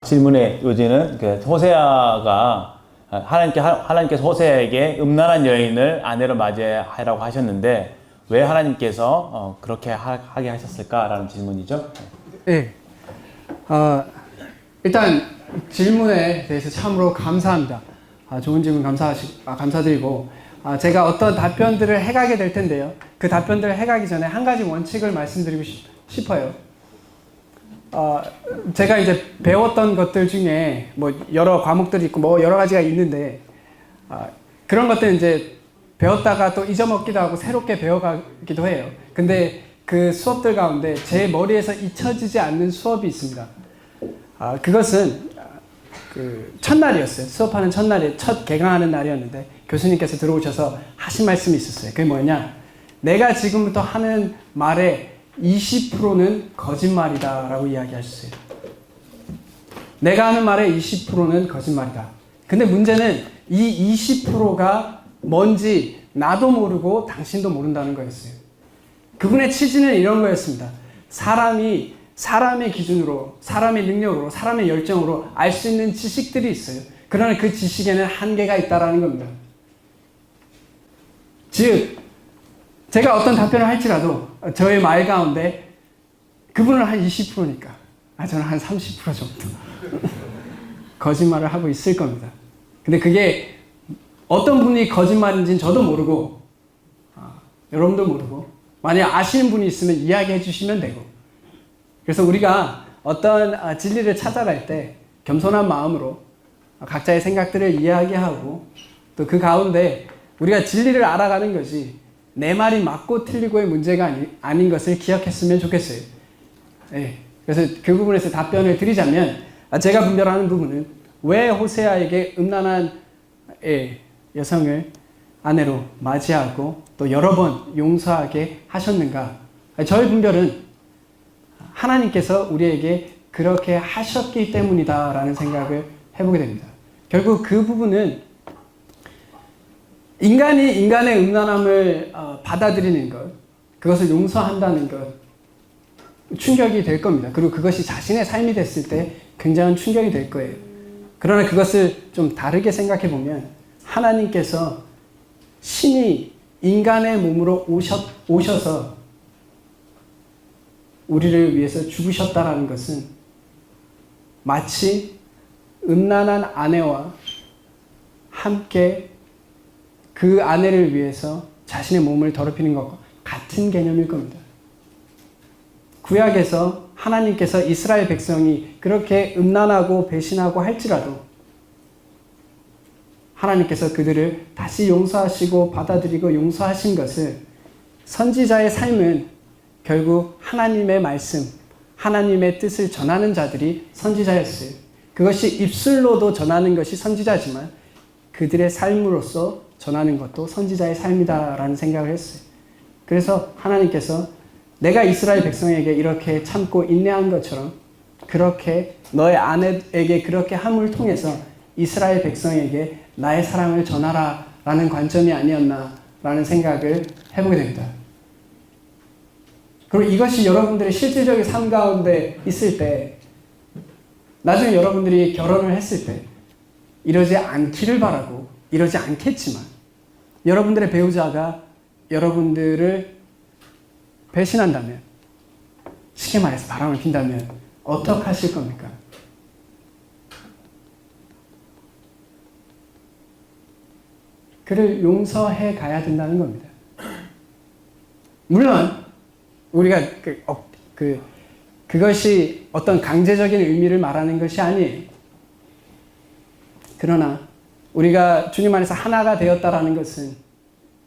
질문의 요지는 호세아가 하나님께서 호세아에게 음란한 여인을 아내로 맞이하라고 하셨는데 왜 하나님께서 그렇게 하게 하셨을까라는 질문이죠. 네. 일단 질문에 대해서 참으로 감사합니다. 좋은 질문 감사드리고 제가 어떤 답변들을 해가게 될 텐데요. 그 답변들을 해가기 전에 한 가지 원칙을 말씀드리고 싶어요. 제가 이제 배웠던 것들 중에 뭐 여러 과목들이 있고 뭐 여러 가지가 있는데 그런 것들은 이제 배웠다가 또 잊어먹기도 하고 새롭게 배워가기도 해요. 근데 그 수업들 가운데 제 머리에서 잊혀지지 않는 수업이 있습니다. 그것은 그 첫날이었어요. 수업하는 첫날에 첫 개강하는 날이었는데 교수님께서 들어오셔서 하신 말씀이 있었어요. 그게 뭐냐? 내가 지금부터 하는 말의 20%는 거짓말이다 라고 이야기하셨어요. 내가 하는 말의 20%는 거짓말이다. 근데 문제는 이 20%가 뭔지 나도 모르고 당신도 모른다는 거였어요. 그분의 취지는 이런 거였습니다. 사람의 기준으로, 사람의 능력으로, 사람의 열정으로 알 수 있는 지식들이 있어요. 그러나 그 지식에는 한계가 있다라는 겁니다. 즉, 제가 어떤 답변을 할지라도 저의 말 가운데 그분은 한 20%니까 저는 한 30% 정도 거짓말을 하고 있을 겁니다. 근데 그게 어떤 분이 거짓말인지는 저도 모르고 여러분도 모르고 만약 아시는 분이 있으면 이야기해 주시면 되고 그래서 우리가 어떤 진리를 찾아갈 때 겸손한 마음으로 각자의 생각들을 이야기하고 또 그 가운데 우리가 진리를 알아가는 것이 내 말이 맞고 틀리고의 문제가 아닌 것을 기억했으면 좋겠어요. 네. 그래서 그 부분에서 답변을 드리자면 제가 분별하는 부분은 왜 호세아에게 음란한 여성을 아내로 맞이하고 또 여러 번 용서하게 하셨는가? 저의 분별은 하나님께서 우리에게 그렇게 하셨기 때문이다라는 생각을 해보게 됩니다. 결국 그 부분은 인간이 인간의 음란함을 받아들이는 것, 그것을 용서한다는 것, 충격이 될 겁니다. 그리고 그것이 자신의 삶이 됐을 때 굉장한 충격이 될 거예요. 그러나 그것을 좀 다르게 생각해 보면 하나님께서 신이 인간의 몸으로 오셔서 우리를 위해서 죽으셨다라는 것은 마치 음란한 아내와 함께 그 아내를 위해서 자신의 몸을 더럽히는 것과 같은 개념일 겁니다. 구약에서 하나님께서 이스라엘 백성이 그렇게 음란하고 배신하고 할지라도 하나님께서 그들을 다시 용서하시고 받아들이고 용서하신 것을 선지자의 삶은 결국 하나님의 말씀, 하나님의 뜻을 전하는 자들이 선지자였어요. 그것이 입술로도 전하는 것이 선지자지만 그들의 삶으로서 전하는 것도 선지자의 삶이다라는 생각을 했어요. 그래서 하나님께서 내가 이스라엘 백성에게 이렇게 참고 인내한 것처럼 그렇게 너의 아내에게 그렇게 함을 통해서 이스라엘 백성에게 나의 사랑을 전하라 라는 관점이 아니었나 라는 생각을 해보게 됩니다. 그리고 이것이 여러분들의 실질적인 삶 가운데 있을 때 나중에 여러분들이 결혼을 했을 때 이러지 않기를 바라고 이러지 않겠지만 여러분들의 배우자가 여러분들을 배신한다면 쉽게 말해서 바람을 핀다면 어떻게 하실 겁니까? 그를 용서해 가야 된다는 겁니다. 물론 우리가 그것이 어떤 강제적인 의미를 말하는 것이 아니에요. 그러나 우리가 주님 안에서 하나가 되었다라는 것은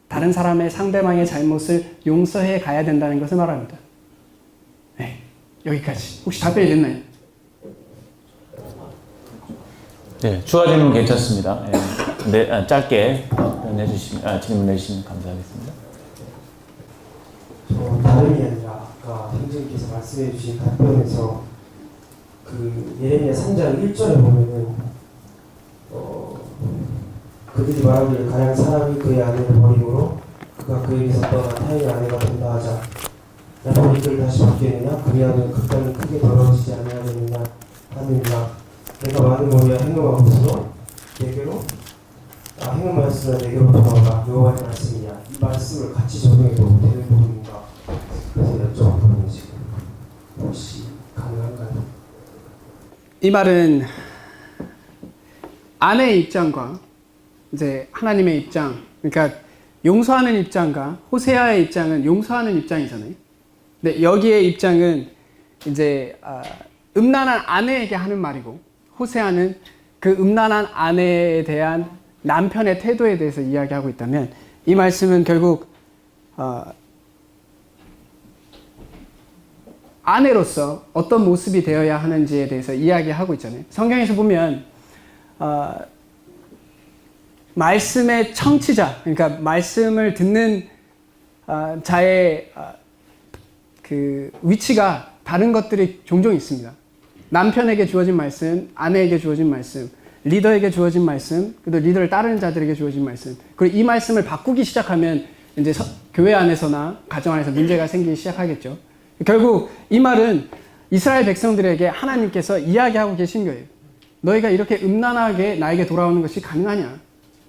다른 사람의 상대방의 잘못을 용서해 가야 된다는 것을 말합니다. 네, 여기까지. 혹시 답변이 됐나요? 네, 추가 질문 괜찮습니다. 네, 짧게 질문해 주시면 감사하겠습니다. 다름이 아니라 아까 형제님께서 말씀해 주신 답변에서 그 예레미야 3장 1절에 보면은 그들이 말하기를 가량 사람이 그의 아내를 버림으로 그가 그에게서 떠나 타인의 아내가 된다 하자 나도 이들을 다시 바뀌느냐 그리하면 극단이 크게 더러워지지 아니하느냐 하느니라 내가 많은 머리와 행동하고서 내게로 행한 말씀은 내게로 돌아오라 여호와의 말씀이냐 이 말씀을 같이 적용해도 되는 부분인가 그래서 여쭤봤거든요. 지금 혹시 가능한가요? 이 말은 아내의 입장과 이제 하나님의 입장, 그러니까 용서하는 입장과 호세아의 입장은 용서하는 입장이잖아요. 근데 여기의 입장은 이제 음란한 아내에게 하는 말이고, 호세아는 그 음란한 아내에 대한 남편의 태도에 대해서 이야기하고 있다면, 이 말씀은 결국 아내로서 어떤 모습이 되어야 하는지에 대해서 이야기하고 있잖아요. 성경에서 보면 말씀의 청취자, 그러니까 말씀을 듣는 자의 그 위치가 다른 것들이 종종 있습니다. 남편에게 주어진 말씀, 아내에게 주어진 말씀, 리더에게 주어진 말씀, 그리고 리더를 따르는 자들에게 주어진 말씀. 그리고 이 말씀을 바꾸기 시작하면 이제 교회 안에서나 가정 안에서 문제가 생기기 시작하겠죠. 결국 이 말은 이스라엘 백성들에게 하나님께서 이야기하고 계신 거예요. 너희가 이렇게 음란하게 나에게 돌아오는 것이 가능하냐?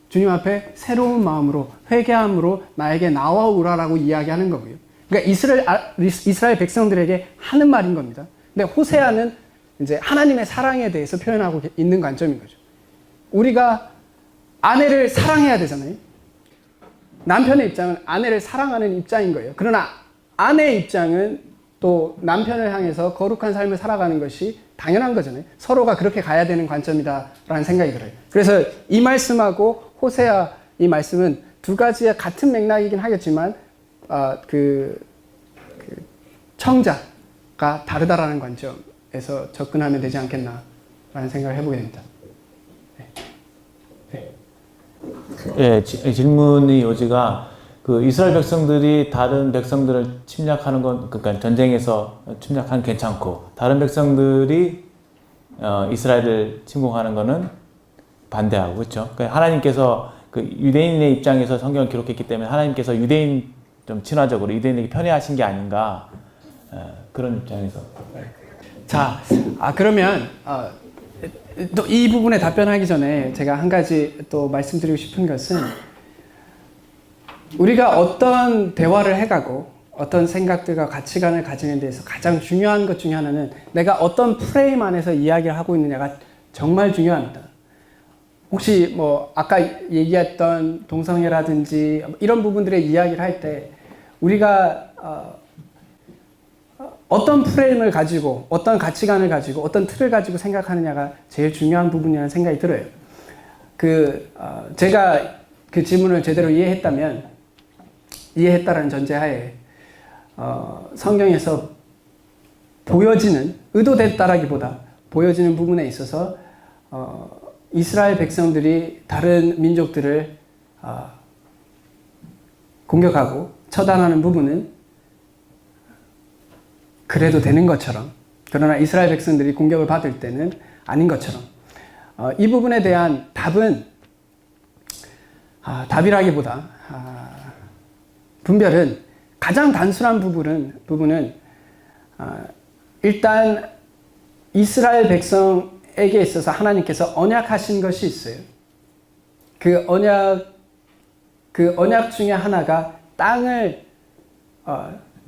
주님 앞에 새로운 마음으로 회개함으로 나에게 나와오라라고 이야기하는 거고요. 그러니까 이스라엘 백성들에게 하는 말인 겁니다. 근데 호세아는 이제 하나님의 사랑에 대해서 표현하고 있는 관점인 거죠. 우리가 아내를 사랑해야 되잖아요. 남편의 입장은 아내를 사랑하는 입장인 거예요. 그러나 아내의 입장은 또 남편을 향해서 거룩한 삶을 살아가는 것이 당연한 거잖아요. 서로가 그렇게 가야 되는 관점이다라는 생각이 들어요. 그래서 이 말씀하고 호세아 이 말씀은 두 가지의 같은 맥락이긴 하겠지만 그 청자가 다르다라는 관점에서 접근하면 되지 않겠나라는 생각을 해보게 됩니다. 예, 질문의 요지가 그 이스라엘 백성들이 다른 백성들을 침략하는 건, 그러니까 전쟁에서 침략하는 괜찮고 다른 백성들이 이스라엘을 침공하는 거는 반대하고, 그렇죠? 그러니까 하나님께서 그 유대인의 입장에서 성경을 기록했기 때문에 하나님께서 유대인 좀 친화적으로 유대인에게 편애하신 게 아닌가, 그런 입장에서. 자, 그러면 또 이 부분에 답변하기 전에 제가 한 가지 또 말씀드리고 싶은 것은, 우리가 어떤 대화를 해가고 어떤 생각들과 가치관을 가지는 데서 가장 중요한 것 중에 하나는 내가 어떤 프레임 안에서 이야기를 하고 있느냐가 정말 중요합니다. 혹시 뭐 아까 얘기했던 동성애라든지 이런 부분들의 이야기를 할 때 우리가 어떤 프레임을 가지고 어떤 가치관을 가지고 어떤 틀을 가지고 생각하느냐가 제일 중요한 부분이라는 생각이 들어요. 제가 그 질문을 제대로 이해했다라는 전제하에 성경에서 보여지는, 의도됐다라기보다 보여지는 부분에 있어서 이스라엘 백성들이 다른 민족들을 공격하고 처단하는 부분은 그래도 되는 것처럼, 그러나 이스라엘 백성들이 공격을 받을 때는 아닌 것처럼, 이 부분에 대한 답은 답이라기보다 분별은 가장 단순한 부분은 일단 이스라엘 백성에게 있어서 하나님께서 언약하신 것이 있어요. 그 언약 중에 하나가 땅을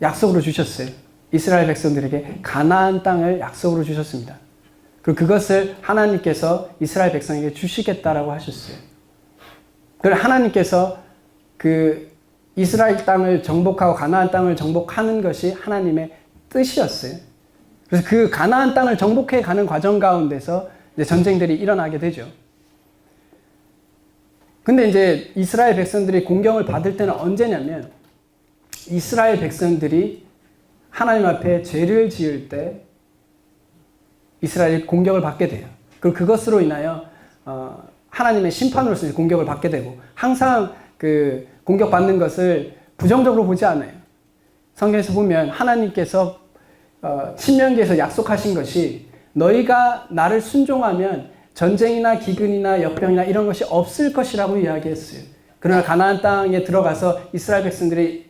약속으로 주셨어요. 이스라엘 백성들에게 가나안 땅을 약속으로 주셨습니다. 그리고 그것을 하나님께서 이스라엘 백성에게 주시겠다라고 하셨어요. 그래서 하나님께서 그 이스라엘 땅을 정복하고 가나안 땅을 정복하는 것이 하나님의 뜻이었어요. 그래서 그 가나안 땅을 정복해 가는 과정 가운데서 이제 전쟁들이 일어나게 되죠. 근데 이제 이스라엘 백성들이 공격을 받을 때는 언제냐면, 이스라엘 백성들이 하나님 앞에 죄를 지을 때 이스라엘이 공격을 받게 돼요. 그리고 그것으로 인하여 하나님의 심판으로서 공격을 받게 되고, 항상 그 공격받는 것을 부정적으로 보지 않아요. 성경에서 보면 하나님께서 신명기에서 약속하신 것이, 너희가 나를 순종하면 전쟁이나 기근이나 역병이나 이런 것이 없을 것이라고 이야기했어요. 그러나 가나안 땅에 들어가서 이스라엘 백성들이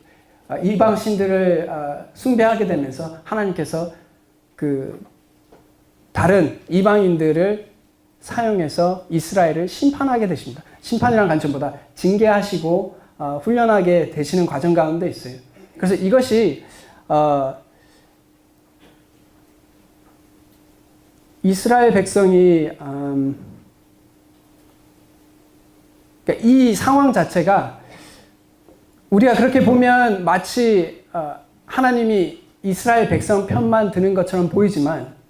이방 신들을 숭배하게 되면서 하나님께서 그 다른 이방인들을 사용해서 이스라엘을 심판하게 되십니다. 심판이라는 관점보다 징계하시고 훈련하게 되시는 과정 가운데 있어요. 그래서 이것이 이스라엘 백성이 그러니까 이 상황 자체가 우리가 그렇게 보면 마치 하나님이 이스라엘 백성 편만 드는 것처럼 보이지만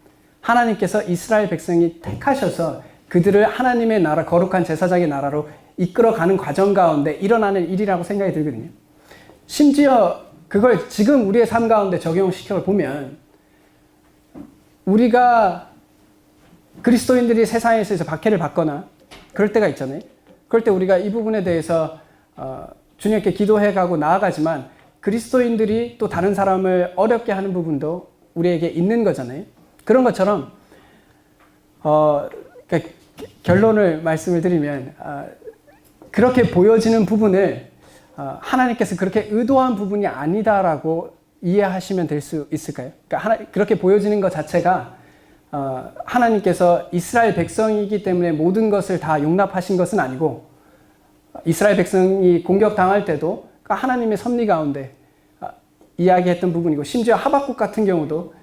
하나님께서 이스라엘 백성이 택하셔서 그들을 하나님의 나라, 거룩한 제사장의 나라로 이끌어가는 과정 가운데 일어나는 일이라고 생각이 들거든요. 심지어 그걸 지금 우리의 삶 가운데 적용시켜 보면 우리가 그리스도인들이 세상에 있어서 박해를 받거나 그럴 때가 있잖아요. 그럴 때 우리가 이 부분에 대해서 주님께 기도해가고 나아가지만 그리스도인들이 또 다른 사람을 어렵게 하는 부분도 우리에게 있는 거잖아요. 그런 것처럼 그러니까 결론을 말씀을 드리면 그렇게 보여지는 부분을 하나님께서 그렇게 의도한 부분이 아니다라고 이해하시면 될 수 있을까요? 그러니까 그렇게 보여지는 것 자체가 하나님께서 이스라엘 백성이기 때문에 모든 것을 다 용납하신 것은 아니고 이스라엘 백성이 공격당할 때도 하나님의 섭리 가운데 이야기했던 부분이고 심지어 하박국 같은 경우도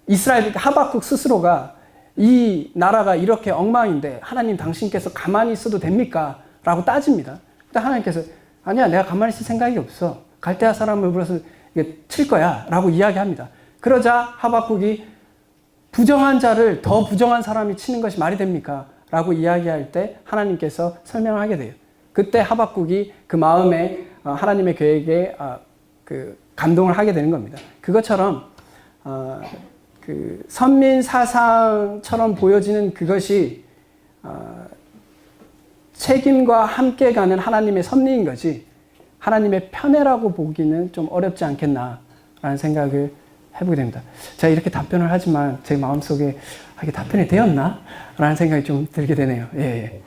이스라엘 하박국 스스로가 이 나라가 이렇게 엉망인데 하나님 당신께서 가만히 있어도 됩니까? 라고 따집니다. 근데 하나님께서 아니야 내가 가만히 있을 생각이 없어. 갈대아 사람을 불러서 칠 거야 라고 이야기합니다. 그러자 하박국이 부정한 자를 더 부정한 사람이 치는 것이 말이 됩니까? 라고 이야기할 때 하나님께서 설명하게 돼요. 그때 하박국이 그 마음에 하나님의 계획에 감동을 하게 되는 겁니다. 그것처럼 그 선민 사상처럼 보여지는 그것이 책임과 함께 가는 하나님의 섭리인 거지 하나님의 편애라고 보기는 좀 어렵지 않겠나라는 생각을 해보게 됩니다. 제가 이렇게 답변을 하지만 제 마음속에 이게 답변이 되었나? 라는 생각이 좀 들게 되네요. 예.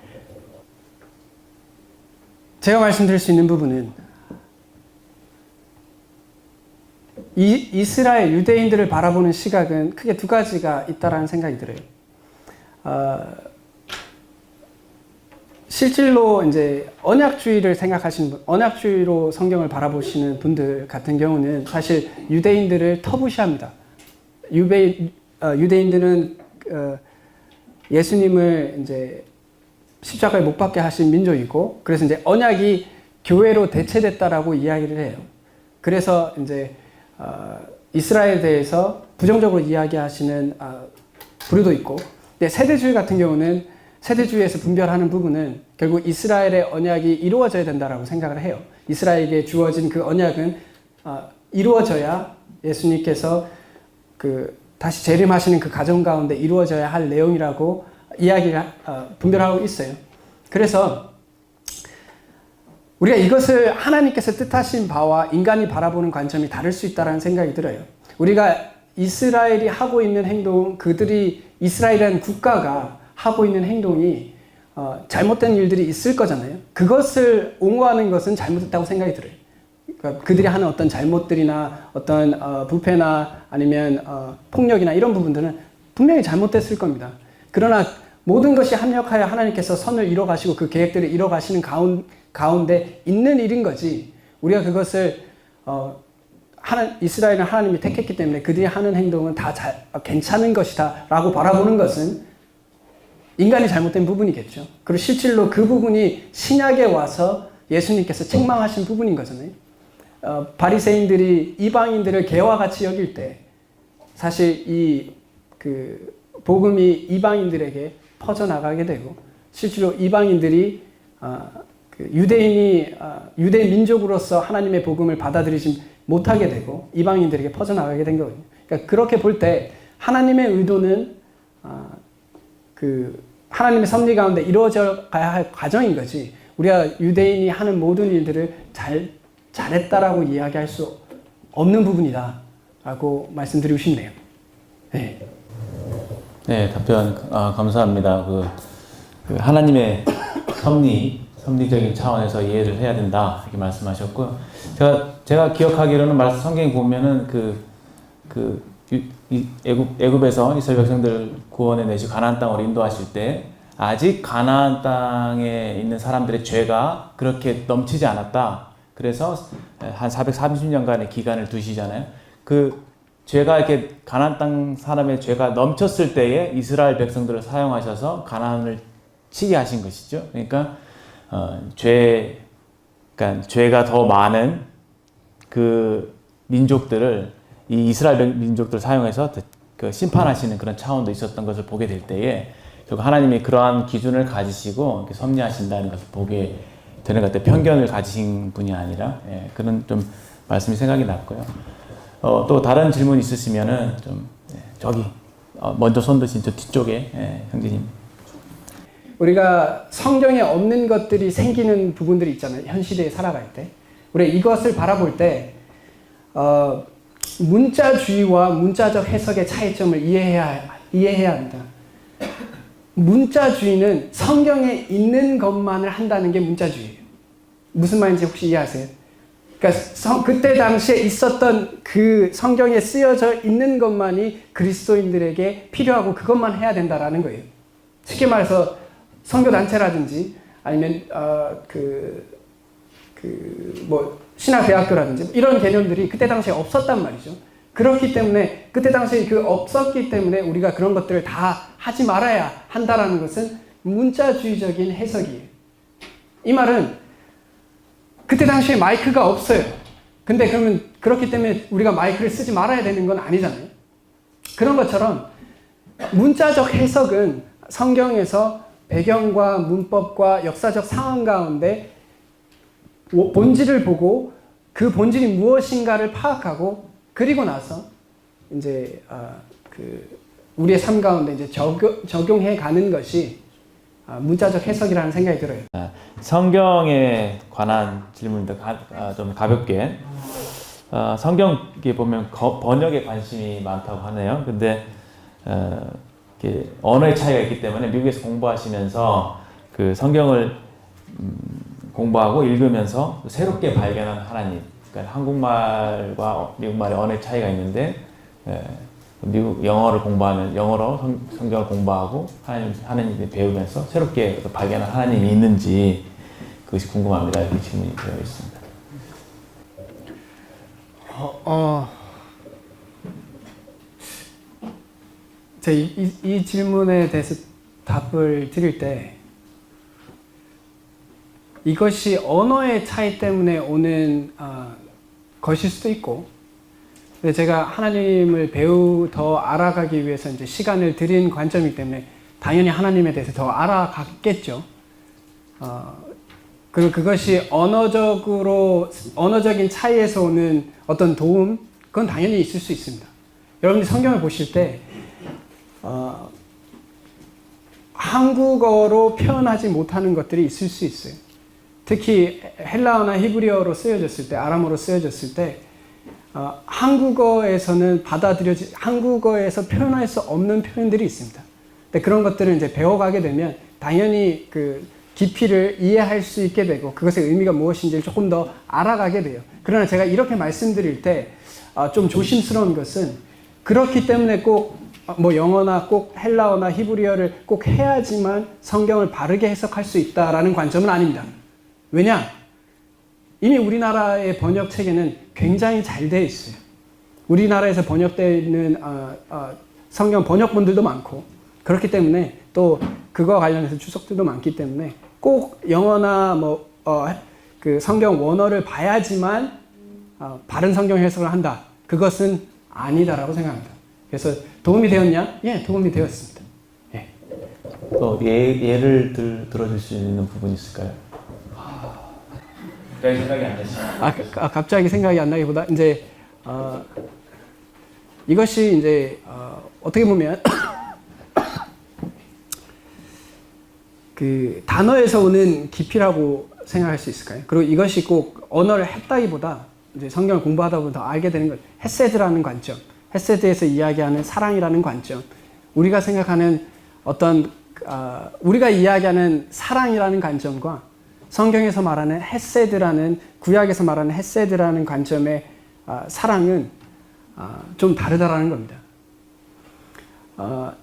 제가 말씀드릴 수 있는 부분은 이스라엘 유대인들을 바라보는 시각은 크게 두 가지가 있다라는 생각이 들어요. 실질로 이제 언약주의를 생각하시는 분, 언약주의로 성경을 바라보시는 분들 같은 경우는 사실 유대인들을 터부시합니다. 유대인들은 예수님을 이제 십자가에 못 박게 하신 민족이고, 그래서 이제 언약이 교회로 대체됐다라고 이야기를 해요. 그래서 이제 이스라엘에 대해서 부정적으로 이야기하시는 부류도 있고, 근데 세대주의 같은 경우는 세대주의에서 분별하는 부분은 결국 이스라엘의 언약이 이루어져야 된다라고 생각을 해요. 이스라엘에게 주어진 그 언약은 이루어져야 예수님께서 다시 재림하시는 그 가정 가운데 이루어져야 할 내용이라고 이야기를 분별하고 있어요. 그래서 우리가 이것을 하나님께서 뜻하신 바와 인간이 바라보는 관점이 다를 수 있다는 생각이 들어요. 우리가 이스라엘이 하고 있는 행동, 그들이 이스라엘이라는 국가가 하고 있는 행동이 잘못된 일들이 있을 거잖아요. 그것을 옹호하는 것은 잘못됐다고 생각이 들어요. 그러니까 그들이 하는 어떤 잘못들이나 어떤 부패나 아니면 폭력이나 이런 부분들은 분명히 잘못됐을 겁니다. 그러나 모든 것이 합력하여 하나님께서 선을 이뤄가시고 그 계획들을 이뤄가시는 가운데 있는 일인 거지, 우리가 그것을 이스라엘은 하나님이 택했기 때문에 그들이 하는 행동은 다 괜찮은 것이다 라고 바라보는 것은 인간이 잘못된 부분이겠죠. 그리고 실질로 그 부분이 신약에 와서 예수님께서 책망하신 부분인 거잖아요. 바리새인들이 이방인들을 개와 같이 여길 때 사실 그 복음이 이방인들에게 퍼져나가게 되고, 실제로 이방인들이 유대인이 유대 민족으로서 하나님의 복음을 받아들이지 못하게 되고 이방인들에게 퍼져나가게 된 거거든요. 그러니까 그렇게 볼 때 하나님의 의도는 하나님의 섭리 가운데 이루어져 가야 할 과정인 거지, 우리가 유대인이 하는 모든 일들을 잘했다라고 이야기할 수 없는 부분이다 라고 말씀드리고 싶네요. 네. 네, 답변 감사합니다. 하나님의 섭리적인 차원에서 이해를 해야 된다 이렇게 말씀하셨고요. 제가 기억하기로는 성경에 보면은 애굽에서 이스라엘 백성들 구원해 내시 가나안 땅으로 인도하실 때 아직 가나안 땅에 있는 사람들의 죄가 그렇게 넘치지 않았다. 그래서 한 430년간의 기간을 두시잖아요. 그 죄가 이렇게 가나안 땅 사람의 죄가 넘쳤을 때에 이스라엘 백성들을 사용하셔서 가나안을 치게 하신 것이죠. 그러니까 그러니까 죄가 더 많은 그 민족들을 이 이스라엘 민족들을 사용해서 그 심판하시는 그런 차원도 있었던 것을 보게 될 때에 결국 하나님이 그러한 기준을 가지시고 섭리하신다는 것을 보게 되는 것 같아요. 편견을 가지신 분이 아니라 그런 좀 말씀이 생각이 났고요. 또 다른 질문 있으시면은 좀 저기 먼저 손 드신 저 뒤쪽에 형제님. 우리가 성경에 없는 것들이 생기는 부분들이 있잖아요. 현 시대에 살아갈 때. 우리 이것을 바라볼 때 문자주의와 문자적 해석의 차이점을 이해해야 합니다. 문자주의는 성경에 있는 것만을 한다는 게 문자주의예요. 무슨 말인지 혹시 이해하세요? 그러니까 그때 당시에 있었던 그 성경에 쓰여져 있는 것만이 그리스도인들에게 필요하고 그것만 해야 된다라는 거예요. 쉽게 말해서 선교단체라든지 아니면 신학대학교라든지 이런 개념들이 그때 당시에 없었단 말이죠. 그렇기 때문에 그때 당시에 없었기 때문에 우리가 그런 것들을 다 하지 말아야 한다라는 것은 문자주의적인 해석이에요. 이 말은 그때 당시에 마이크가 없어요. 근데 그러면 그렇기 때문에 우리가 마이크를 쓰지 말아야 되는 건 아니잖아요. 그런 것처럼 문자적 해석은 성경에서 배경과 문법과 역사적 상황 가운데 본질을 보고 그 본질이 무엇인가를 파악하고 그리고 나서 이제 우리의 삶 가운데 이제 적용해 가는 것이 문자적 해석이라는 생각이 들어요. 성경에 관한 질문도 좀 가볍게. 성경에 보면 번역에 관심이 많다고 하네요. 근데 언어의 차이가 있기 때문에 미국에서 공부하시면서 그 성경을 공부하고 읽으면서 새롭게 발견한 하나님. 그러니까 한국말과 미국말의 언어의 차이가 있는데 미국 영어를 공부하면 영어로 성경을 공부하고 하나님을 배우면서 새롭게 발견한 하나님이 있는지 그것이 궁금합니다. 이렇게 질문이 되어 있습니다. 제가 이 질문에 대해서 답을 드릴 때 이것이 언어의 차이 때문에 오는 것일 수도 있고, 근데 제가 하나님을 더 알아가기 위해서 이제 시간을 들인 관점이기 때문에 당연히 하나님에 대해서 더 알아갔겠죠. 그리고 그것이 언어적인 차이에서 오는 어떤 도움, 그건 당연히 있을 수 있습니다. 여러분들이 성경을 보실 때 한국어로 표현하지 못하는 것들이 있을 수 있어요. 특히 헬라어나 히브리어로 쓰여졌을 때, 아람어로 쓰여졌을 때 한국어에서는 한국어에서 표현할 수 없는 표현들이 있습니다. 근데 그런 것들을 이제 배워가게 되면 당연히 그 깊이를 이해할 수 있게 되고 그것의 의미가 무엇인지를 조금 더 알아가게 돼요. 그러나 제가 이렇게 말씀드릴 때 좀 조심스러운 것은 그렇기 때문에 꼭 영어나 꼭 헬라어나 히브리어를 꼭 해야지만 성경을 바르게 해석할 수 있다라는 관점은 아닙니다. 왜냐? 이미 우리나라의 번역 체계는 굉장히 잘 되어 있어요. 우리나라에서 번역되는 성경 번역본들도 많고 그렇기 때문에 또 그거와 관련해서 주석들도 많기 때문에 꼭 영어나 그 성경 원어를 봐야지만 바른 성경 해석을 한다. 그것은 아니다라고 생각합니다. 그래서 도움이 되었냐? 예, 도움이 되었습니다. 예. 또 예를 들어줄 수 있는 부분이 있을까요? 생각이 안 나시죠? 갑자기 생각이 안 나기보다 이제 이것이 이제 어떻게 보면 그 단어에서 오는 깊이라고 생각할 수 있을까요? 그리고 이것이 꼭 언어를 했다기보다 이제 성경을 공부하다 보면 더 알게 되는 것, 헤세드라는 관점, 헤세드에서 이야기하는 사랑이라는 관점, 우리가 생각하는 우리가 이야기하는 사랑이라는 관점과 성경에서 말하는 헤세드라는, 구약에서 말하는 헤세드라는 관점의 사랑은 좀 다르다라는 겁니다.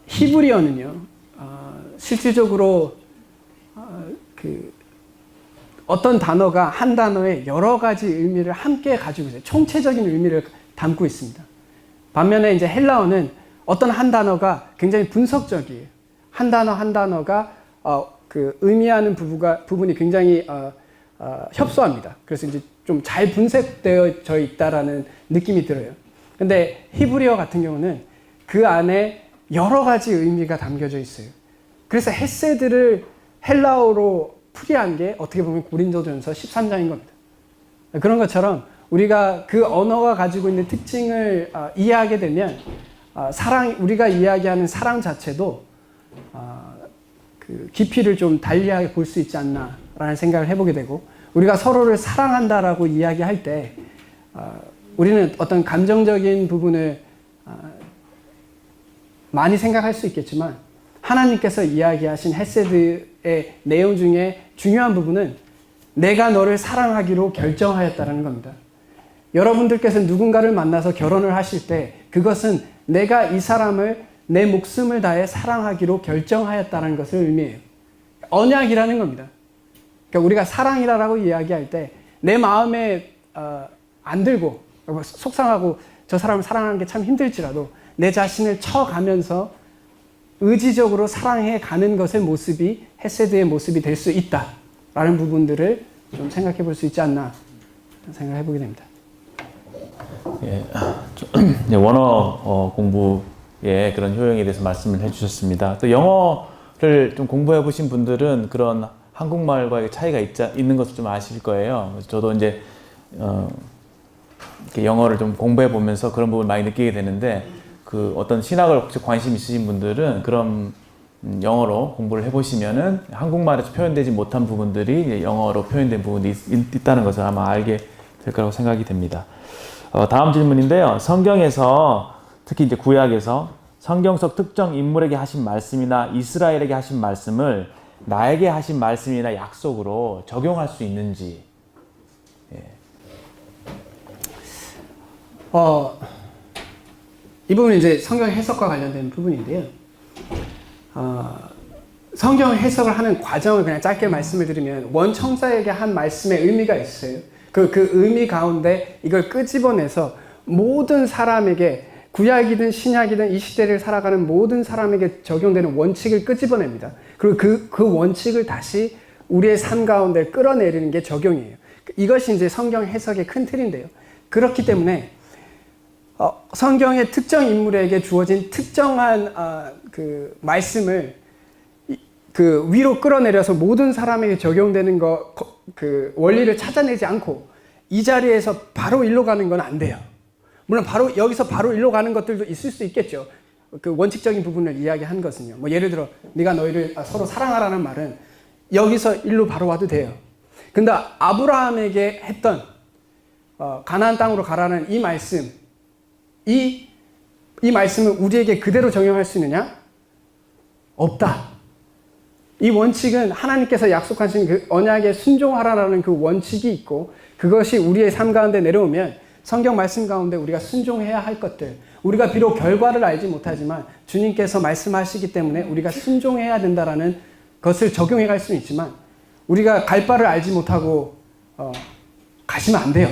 히브리어는요, 실질적으로 어떤 단어가 한 단어에 여러 가지 의미를 함께 가지고 있어요. 총체적인 의미를 담고 있습니다. 반면에 이제 헬라어는 어떤 한 단어가 굉장히 분석적이에요. 한 단어 한 단어가 의미하는 부분이 굉장히 협소합니다. 그래서 이제 좀 잘 분석되어져 있다라는 느낌이 들어요. 근데 히브리어 같은 경우는 그 안에 여러 가지 의미가 담겨져 있어요. 그래서 헤세드를 헬라어로 풀이한 게 어떻게 보면 고린도전서 13장인 겁니다. 그런 것처럼 우리가 그 언어가 가지고 있는 특징을 이해하게 되면 우리가 이야기하는 사랑 자체도 그 깊이를 좀 달리하게 볼 수 있지 않나라는 생각을 해보게 되고, 우리가 서로를 사랑한다라고 이야기할 때 우리는 어떤 감정적인 부분을 많이 생각할 수 있겠지만, 하나님께서 이야기하신 헤세드의 내용 중에 중요한 부분은 내가 너를 사랑하기로 결정하였다는 겁니다. 여러분들께서 누군가를 만나서 결혼을 하실 때 그것은 내가 이 사람을 내 목숨을 다해 사랑하기로 결정하였다는 것을 의미해요. 언약이라는 겁니다. 그러니까 우리가 사랑이라고 이야기할 때 내 마음에 안 들고 속상하고 저 사람을 사랑하는 게 참 힘들지라도 내 자신을 쳐가면서 의지적으로 사랑해 가는 것의 모습이 헤세드의 모습이 될 수 있다라는 부분들을 좀 생각해 볼 수 있지 않나 생각해 보게 됩니다. 예, 원어 공부의 그런 효용에 대해서 말씀을 해주셨습니다. 또 영어를 좀 공부해 보신 분들은 그런 한국말과의 차이가 있는 것을 좀 아실 거예요. 저도 이제 이렇게 영어를 좀 공부해 보면서 그런 부분을 많이 느끼게 되는데, 그 어떤 신학을 혹시 관심 있으신 분들은 그런 영어로 공부를 해보시면은 한국말에서 표현되지 못한 부분들이 영어로 표현된 부분이 있다는 것을 아마 알게 될 거라고 생각이 됩니다. 다음 질문인데요. 성경에서 특히 이제 구약에서 성경 속 특정 인물에게 하신 말씀이나 이스라엘에게 하신 말씀을 나에게 하신 말씀이나 약속으로 적용할 수 있는지. 예. 이 부분은 이제 성경 해석과 관련된 부분인데요. 성경 해석을 하는 과정을 그냥 짧게 말씀을 드리면, 원청자에게 한 말씀의 의미가 있어요. 그 의미 가운데 이걸 끄집어내서 모든 사람에게, 구약이든 신약이든 이 시대를 살아가는 모든 사람에게 적용되는 원칙을 끄집어냅니다. 그리고 그 원칙을 다시 우리의 삶 가운데 끌어내리는 게 적용이에요. 이것이 이제 성경 해석의 큰 틀인데요. 그렇기 때문에 성경의 특정 인물에게 주어진 특정한 그 말씀을 그 위로 끌어내려서 모든 사람에게 적용되는 그 원리를 찾아내지 않고 이 자리에서 바로 일로 가는 건 안 돼요. 물론 바로 여기서 바로 일로 가는 것들도 있을 수 있겠죠. 그 원칙적인 부분을 이야기한 것은요. 뭐 예를 들어 네가 너희를 서로 사랑하라는 말은 여기서 일로 바로 와도 돼요. 근데 아브라함에게 했던 가나안 땅으로 가라는 이 말씀, 이 말씀을 우리에게 그대로 적용할 수 있느냐? 없다. 이 원칙은 하나님께서 약속하신 그 언약에 순종하라라는 그 원칙이 있고, 그것이 우리의 삶 가운데 내려오면 성경 말씀 가운데 우리가 순종해야 할 것들, 우리가 비록 결과를 알지 못하지만 주님께서 말씀하시기 때문에 우리가 순종해야 된다라는 것을 적용해 갈 수는 있지만, 우리가 갈 바를 알지 못하고 가시면 안 돼요.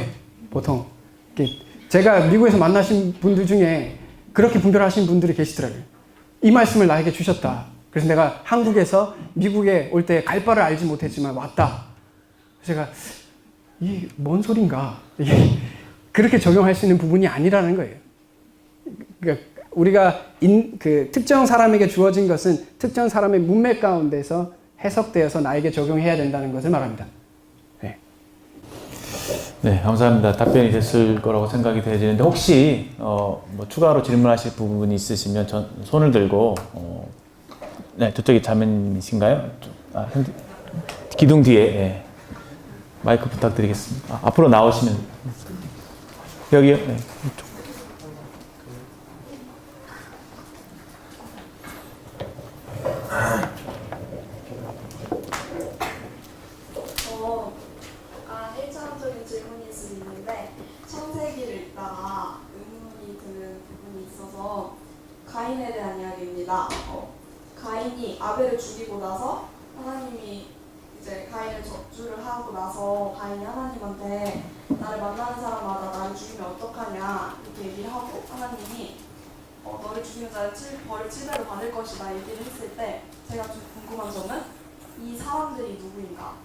보통 제가 미국에서 만나신 분들 중에 그렇게 분별하신 분들이 계시더라고요. 이 말씀을 나에게 주셨다. 그래서 내가 한국에서 미국에 올 때 갈 바를 알지 못했지만 왔다. 제가 이게 뭔 소린가? 이게 그렇게 적용할 수 있는 부분이 아니라는 거예요. 그러니까 우리가 그 특정 사람에게 주어진 것은 특정 사람의 문맥 가운데서 해석되어서 나에게 적용해야 된다는 것을 말합니다. 네. 네, 감사합니다. 답변이 됐을 거라고 생각이 되지는데, 혹시 뭐 추가로 질문하실 부분이 있으시면 손을 들고 네, 저쪽이 자매님이신가요? 기둥 뒤에. 예. 마이크 부탁드리겠습니다. 앞으로 나오시면. 여기요? 네. 이쪽. 일차원적인 질문일 수 있는데, 창세기를 읽다가 의문이 드는 부분이 있어서 가인에 대한 이야기입니다. 가인이 아벨을 죽이고 저주를 하고 나서 가인이 하나님한테 나를 만나는 사람마다 나를 죽이면 어떡하냐 이렇게 얘기를 하고 하나님이 너를 죽이는 자는 벌을 7배로 받을 것이다 얘기를 했을 때 제가 좀 궁금한 점은 이 사람들이 누구인가?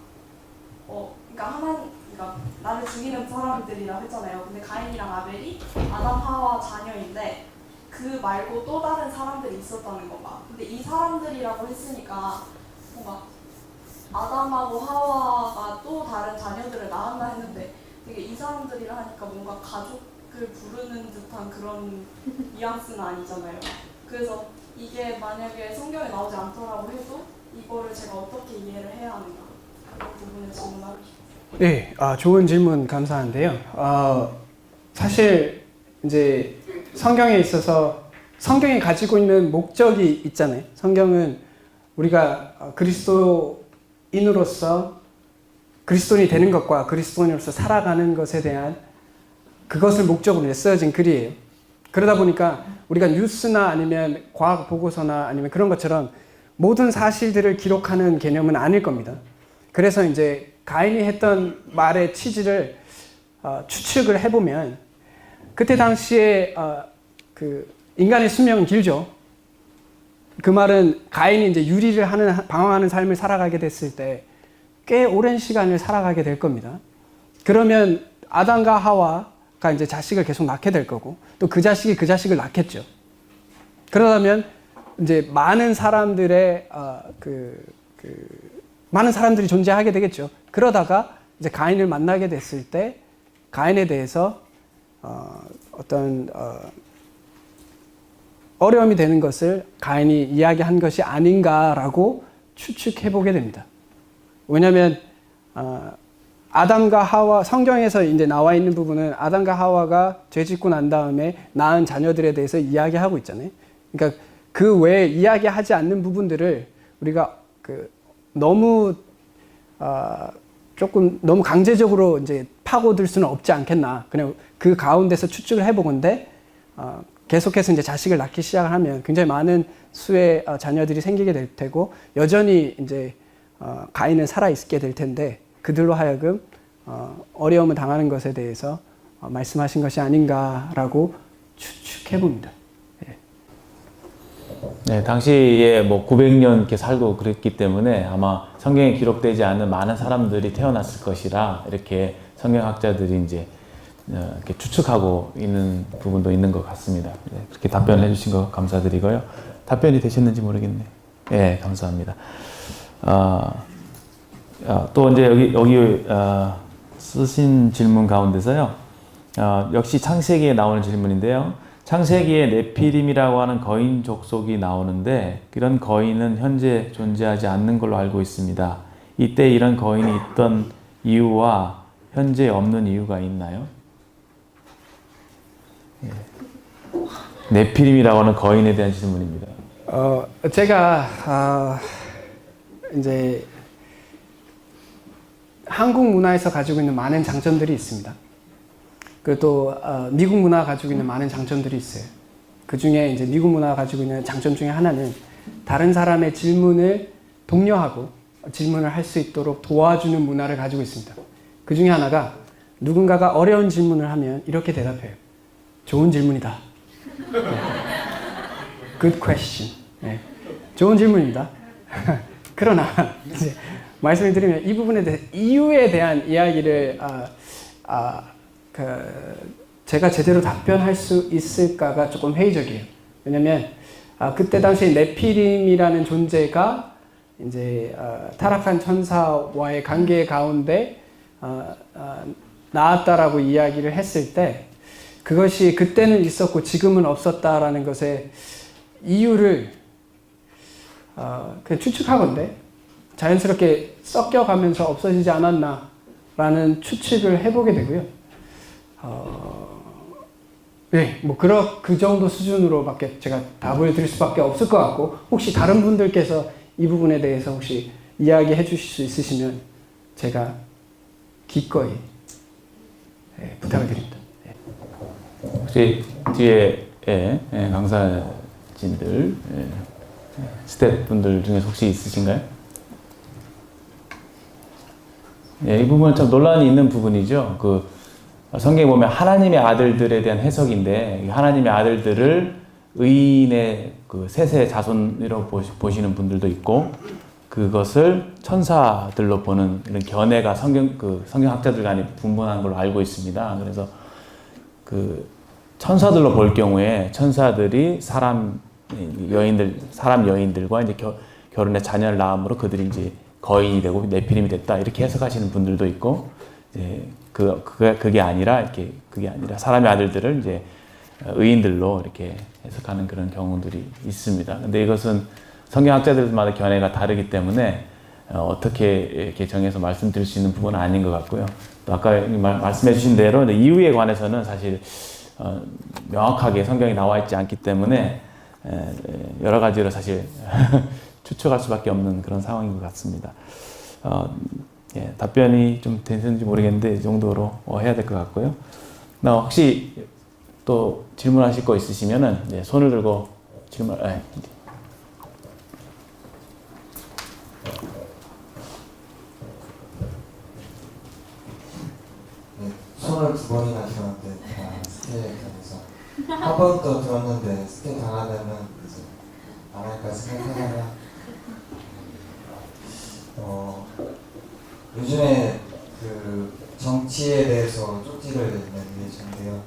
그러니까 나를 죽이는 사람들이라고 했잖아요. 근데 가인이랑 아벨이 아담 하와 자녀인데 그 말고 또 다른 사람들이 있었다는 건가? 근데 이 사람들이라고 했으니까 뭔가 아담하고 하와가 또 다른 자녀들을 낳았나 했는데 되게 이 사람들이라 하니까 뭔가 가족을 부르는 듯한 그런 뉘앙스는 아니잖아요. 그래서 이게 만약에 성경에 나오지 않더라고 해도 이거를 제가 어떻게 이해를 해야 하는가 그런 부분을 질문하고 싶어요. 네, 좋은 질문 감사한데요. 사실 이제 성경에 있어서 성경이 가지고 있는 목적이 있잖아요. 성경은 우리가 그리스도인으로서 그리스도인이 되는 것과 그리스도인으로서 살아가는 것에 대한 그것을 목적으로 쓰여진 글이에요. 그러다 보니까 우리가 뉴스나 아니면 과학 보고서나 아니면 그런 것처럼 모든 사실들을 기록하는 개념은 아닐 겁니다. 그래서 이제 가인이 했던 말의 취지를 추측을 해보면 그때 당시에 그 인간의 수명은 길죠. 그 말은 가인이 이제 유리를 하는 방황하는 삶을 살아가게 됐을 때 꽤 오랜 시간을 살아가게 될 겁니다. 그러면 아담과 하와가 이제 자식을 계속 낳게 될 거고 또 그 자식이 그 자식을 낳겠죠. 그러다면 이제 많은 사람들의 많은 사람들이 존재하게 되겠죠. 그러다가 이제 가인을 만나게 됐을 때 가인에 대해서 어려움이 되는 것을 가인이 이야기한 것이 아닌가라고 추측해 보게 됩니다. 왜냐하면 아담과 하와 성경에서 이제 나와 있는 부분은 아담과 하와가 죄짓고 난 다음에 낳은 자녀들에 대해서 이야기하고 있잖아요. 그러니까 그 외에 이야기하지 않는 부분들을 우리가 너무 조금 너무 강제적으로 이제 파고들 수는 없지 않겠나. 그냥 그 가운데서 추측을 해보건데 계속해서 이제 자식을 낳기 시작을 하면 굉장히 많은 수의 자녀들이 생기게 될 테고 여전히 이제 가인은 살아 있게 될 텐데 그들로 하여금 어려움을 당하는 것에 대해서 말씀하신 것이 아닌가라고 추측해 봅니다. 네, 당시에 뭐 900년 이렇게 살고 그랬기 때문에 아마 성경에 기록되지 않은 많은 사람들이 태어났을 것이라 이렇게 성경학자들이 이제 이렇게 추측하고 있는 부분도 있는 것 같습니다. 네, 그렇게 답변을 해주신 거 감사드리고요. 답변이 되셨는지 모르겠네요. 네, 감사합니다. 또 이제 여기 쓰신 질문 가운데서요. 역시 창세기에 나오는 질문인데요. 창세기에 네피림이라고 하는 거인 족속이 나오는데 이런 거인은 현재 존재하지 않는 걸로 알고 있습니다. 이때 이런 거인이 있던 이유와 현재 없는 이유가 있나요? 예. 네피림이라고 하는 거인에 대한 질문입니다. 제가 이제 한국 문화에서 가지고 있는 많은 장점들이 있습니다. 그리고 또 미국 문화가 가지고 있는 많은 장점들이 있어요. 그 중에 이제 미국 문화가 가지고 있는 장점 중에 하나는 다른 사람의 질문을 독려하고 질문을 할 수 있도록 도와주는 문화를 가지고 있습니다. 그 중에 하나가 누군가가 어려운 질문을 하면 이렇게 대답해요. 좋은 질문이다. Good question. 네. 좋은 질문입니다. 그러나 이제 말씀을 드리면 이 부분에 대해 이유에 대한 이야기를 제가 제대로 답변할 수 있을까가 조금 회의적이에요. 왜냐면 그때 당시 네피림이라는 존재가 이제 타락한 천사와의 관계 가운데 나왔다라고 이야기를 했을 때 그것이 그때는 있었고 지금은 없었다라는 것의 이유를 그냥 추측하건대 자연스럽게 섞여가면서 없어지지 않았나라는 추측을 해보게 되고요. 네, 뭐 그 정도 수준으로밖에 제가 답을 드릴 수밖에 없을 것 같고 혹시 다른 분들께서 이 부분에 대해서 혹시 이야기해 주실 수 있으시면 제가 기꺼이 부탁을 드립니다. 혹시 뒤에 강사진들 스태프분들 중에 혹시 있으신가요? 예, 이 부분은 참 논란이 있는 부분이죠. 그 성경에 보면 하나님의 아들들에 대한 해석인데 하나님의 아들들을 의인의 그 셋의 자손으로 보시는 분들도 있고 그것을 천사들로 보는 이런 견해가 성경학자들 간에 분분한 걸로 알고 있습니다. 그래서 그 천사들로 볼 경우에 천사들이 사람 여인들과 이제 결혼해 자녀를 낳음으로 그들이 이제 거인이 되고 네피림이 됐다 이렇게 해석하시는 분들도 있고 이제 그게 아니라 사람의 아들들을 이제 의인들로 이렇게 해석하는 그런 경우들이 있습니다. 근데 이것은 성경학자들마다 견해가 다르기 때문에 어떻게 이렇게 정해서 말씀드릴 수 있는 부분은 아닌 것 같고요. 또 아까 말씀해 주신 대로 이유에 관해서는 사실 명확하게 성경에 나와 있지 않기 때문에 여러 가지로 사실 추측할 수밖에 없는 그런 상황인 것 같습니다. 예, 답변이 좀 되는지 모르겠는데 이 정도로 해야 될 것 같고요. 혹시 또 질문하실 거 있으시면은 손을 들고 질문. 손을 2번이나 들었는데 스테이 당해서 한 번 더 들었는데 스테이 당하면은 이제 안 할까 생각하다가 요즘에 그 정치에 대해서 쪽지를 내는 게 전데요.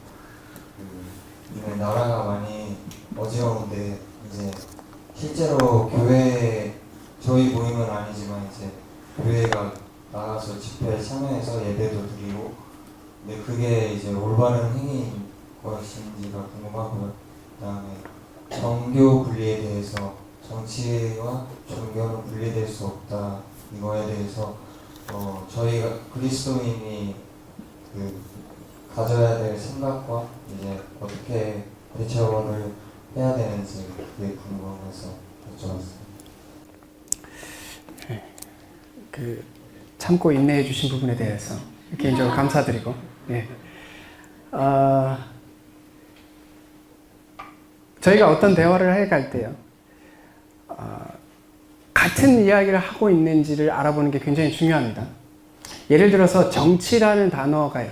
요즘에 나라가 많이 어지러운데 이제 실제로 교회 저희 모임은 아니지만 이제 교회가 나가서 집회에 참여해서 예배도 드리고 근데 그게 이제 올바른 행위인 것인지가 궁금하고요. 그다음에 정교 분리에 대해서 정치와 종교는 분리될 수 없다 이거에 대해서 저희가 그리스도인이 그 가져야 될 생각과 이제 어떻게 대처를 해야 되는지 그게 궁금해서 여쭤봤습니다. 그 참고 인내해 주신 부분에 대해서 개인적으로 감사드리고 저희가 어떤 대화를 해갈 때요 같은 이야기를 하고 있는지를 알아보는 게 굉장히 중요합니다. 예를 들어서 정치라는 단어가요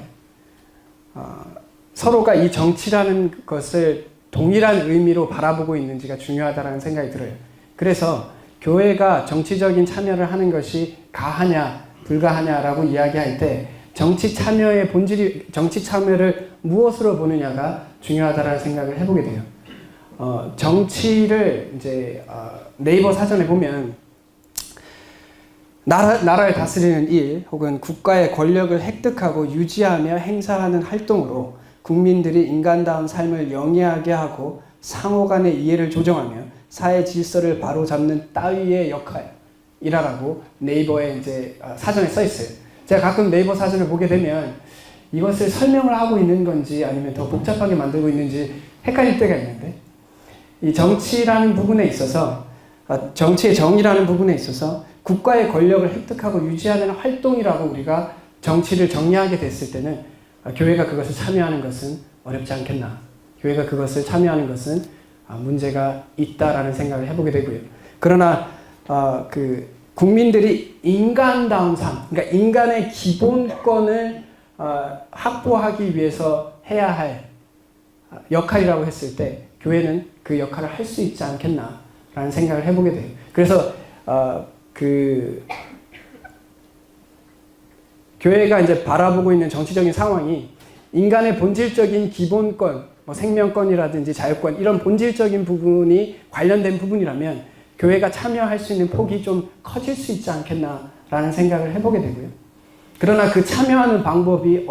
서로가 이 정치라는 것을 동일한 의미로 바라보고 있는지가 중요하다는 생각이 들어요. 그래서 교회가 정치적인 참여를 하는 것이 가하냐 불가하냐라고 이야기할 때 정치 참여의 본질이 정치 참여를 무엇으로 보느냐가 중요하다라는 생각을 해보게 돼요. 정치를 이제 네이버 사전에 보면 나라를 다스리는 일 혹은 국가의 권력을 획득하고 유지하며 행사하는 활동으로 국민들이 인간다운 삶을 영위하게 하고 상호 간의 이해를 조정하며 사회 질서를 바로잡는 따위의 역할이라고 네이버에 이제 사전에 써 있어요. 제가 가끔 네이버 사전을 보게 되면 이것을 설명을 하고 있는 건지 아니면 더 복잡하게 만들고 있는지 헷갈릴 때가 있는데 이 정치라는 부분에 있어서 정치의 정의라는 부분에 있어서 국가의 권력을 획득하고 유지하는 활동이라고 우리가 정치를 정리하게 됐을 때는 교회가 그것을 참여하는 것은 어렵지 않겠나. 교회가 그것을 참여하는 것은 문제가 있다라는 생각을 해보게 되고요. 그러나 그 국민들이 인간다운 삶, 그러니까 인간의 기본권을 확보하기 위해서 해야 할 역할이라고 했을 때 교회는 그 역할을 할 수 있지 않겠나라는 생각을 해보게 돼요. 그래서 그 교회가 이제 바라보고 있는 정치적인 상황이 인간의 본질적인 기본권, 뭐 생명권이라든지 자유권 이런 본질적인 부분이 관련된 부분이라면 교회가 참여할 수 있는 폭이 좀 커질 수 있지 않겠나라는 생각을 해보게 되고요. 그러나 그 참여하는 방법이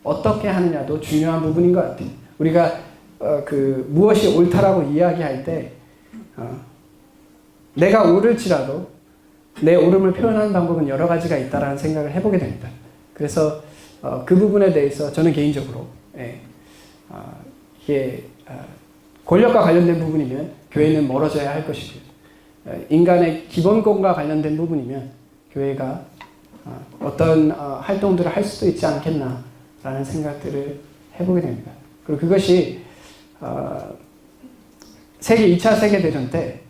어떻게 하느냐도 중요한 부분인 것 같아요. 우리가 그 무엇이 옳다라고 이야기할 때 내가 옳을지라도 내 옳음을 표현하는 방법은 여러 가지가 있다라는 생각을 해보게 됩니다. 그래서 그 부분에 대해서 저는 개인적으로 이게 권력과 관련된 부분이면 교회는 멀어져야 할 것이고요. 인간의 기본권과 관련된 부분이면 교회가 어떤 활동들을 할 수도 있지 않겠나라는 생각들을 해보게 됩니다. 그리고 그것이 2차 세계대전 때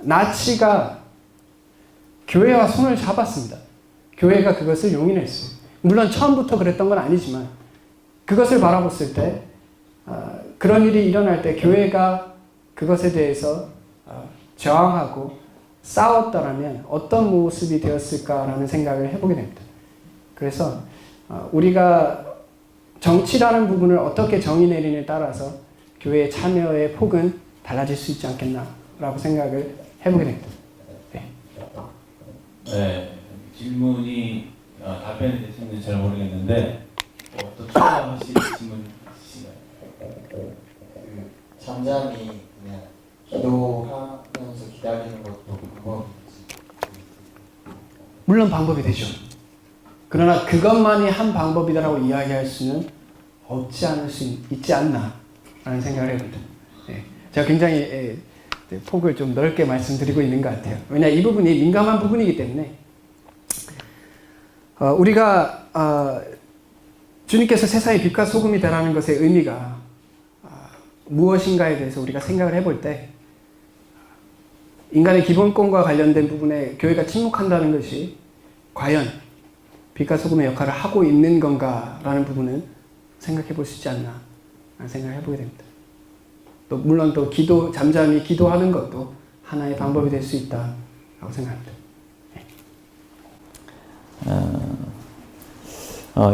나치가 교회와 손을 잡았습니다. 교회가 그것을 용인했어요. 물론 처음부터 그랬던 건 아니지만 그것을 바라봤을 때 그런 일이 일어날 때 교회가 그것에 대해서 저항하고 싸웠더라면 어떤 모습이 되었을까라는 생각을 해보게 됩니다. 그래서 우리가 정치라는 부분을 어떻게 정의 내리느냐에 따라서 교회의 참여의 폭은 달라질 수 있지 않겠나라고 생각을 해보게 됩니다. 네. 네, 질문이 답변이 되시는지 잘 모르겠는데 또 추가하실 질문 있으신가요? 잠잠히 그냥 기도하면서 기다리는 것도 방법인지. 물론 방법이 되죠. 그러나 그것만이 한 방법이다라고 이야기할 수는 없지 않을 수 있지 않나라는 생각을 해봅니다. 네. 제가 굉장히 폭을 좀 넓게 말씀드리고 있는 것 같아요. 왜냐 이 부분이 민감한 부분이기 때문에 우리가 주님께서 세상의 빛과 소금이 되라는 것의 의미가 무엇인가에 대해서 우리가 생각을 해볼 때 인간의 기본권과 관련된 부분에 교회가 침묵한다는 것이 과연 빛과 소금의 역할을 하고 있는 건가라는 부분은 생각해 볼 수 있지 않나 생각을 해보게 됩니다. 또 물론 또 잠잠히 기도하는 것도 하나의 방법이 될 수 있다라고 생각합니다.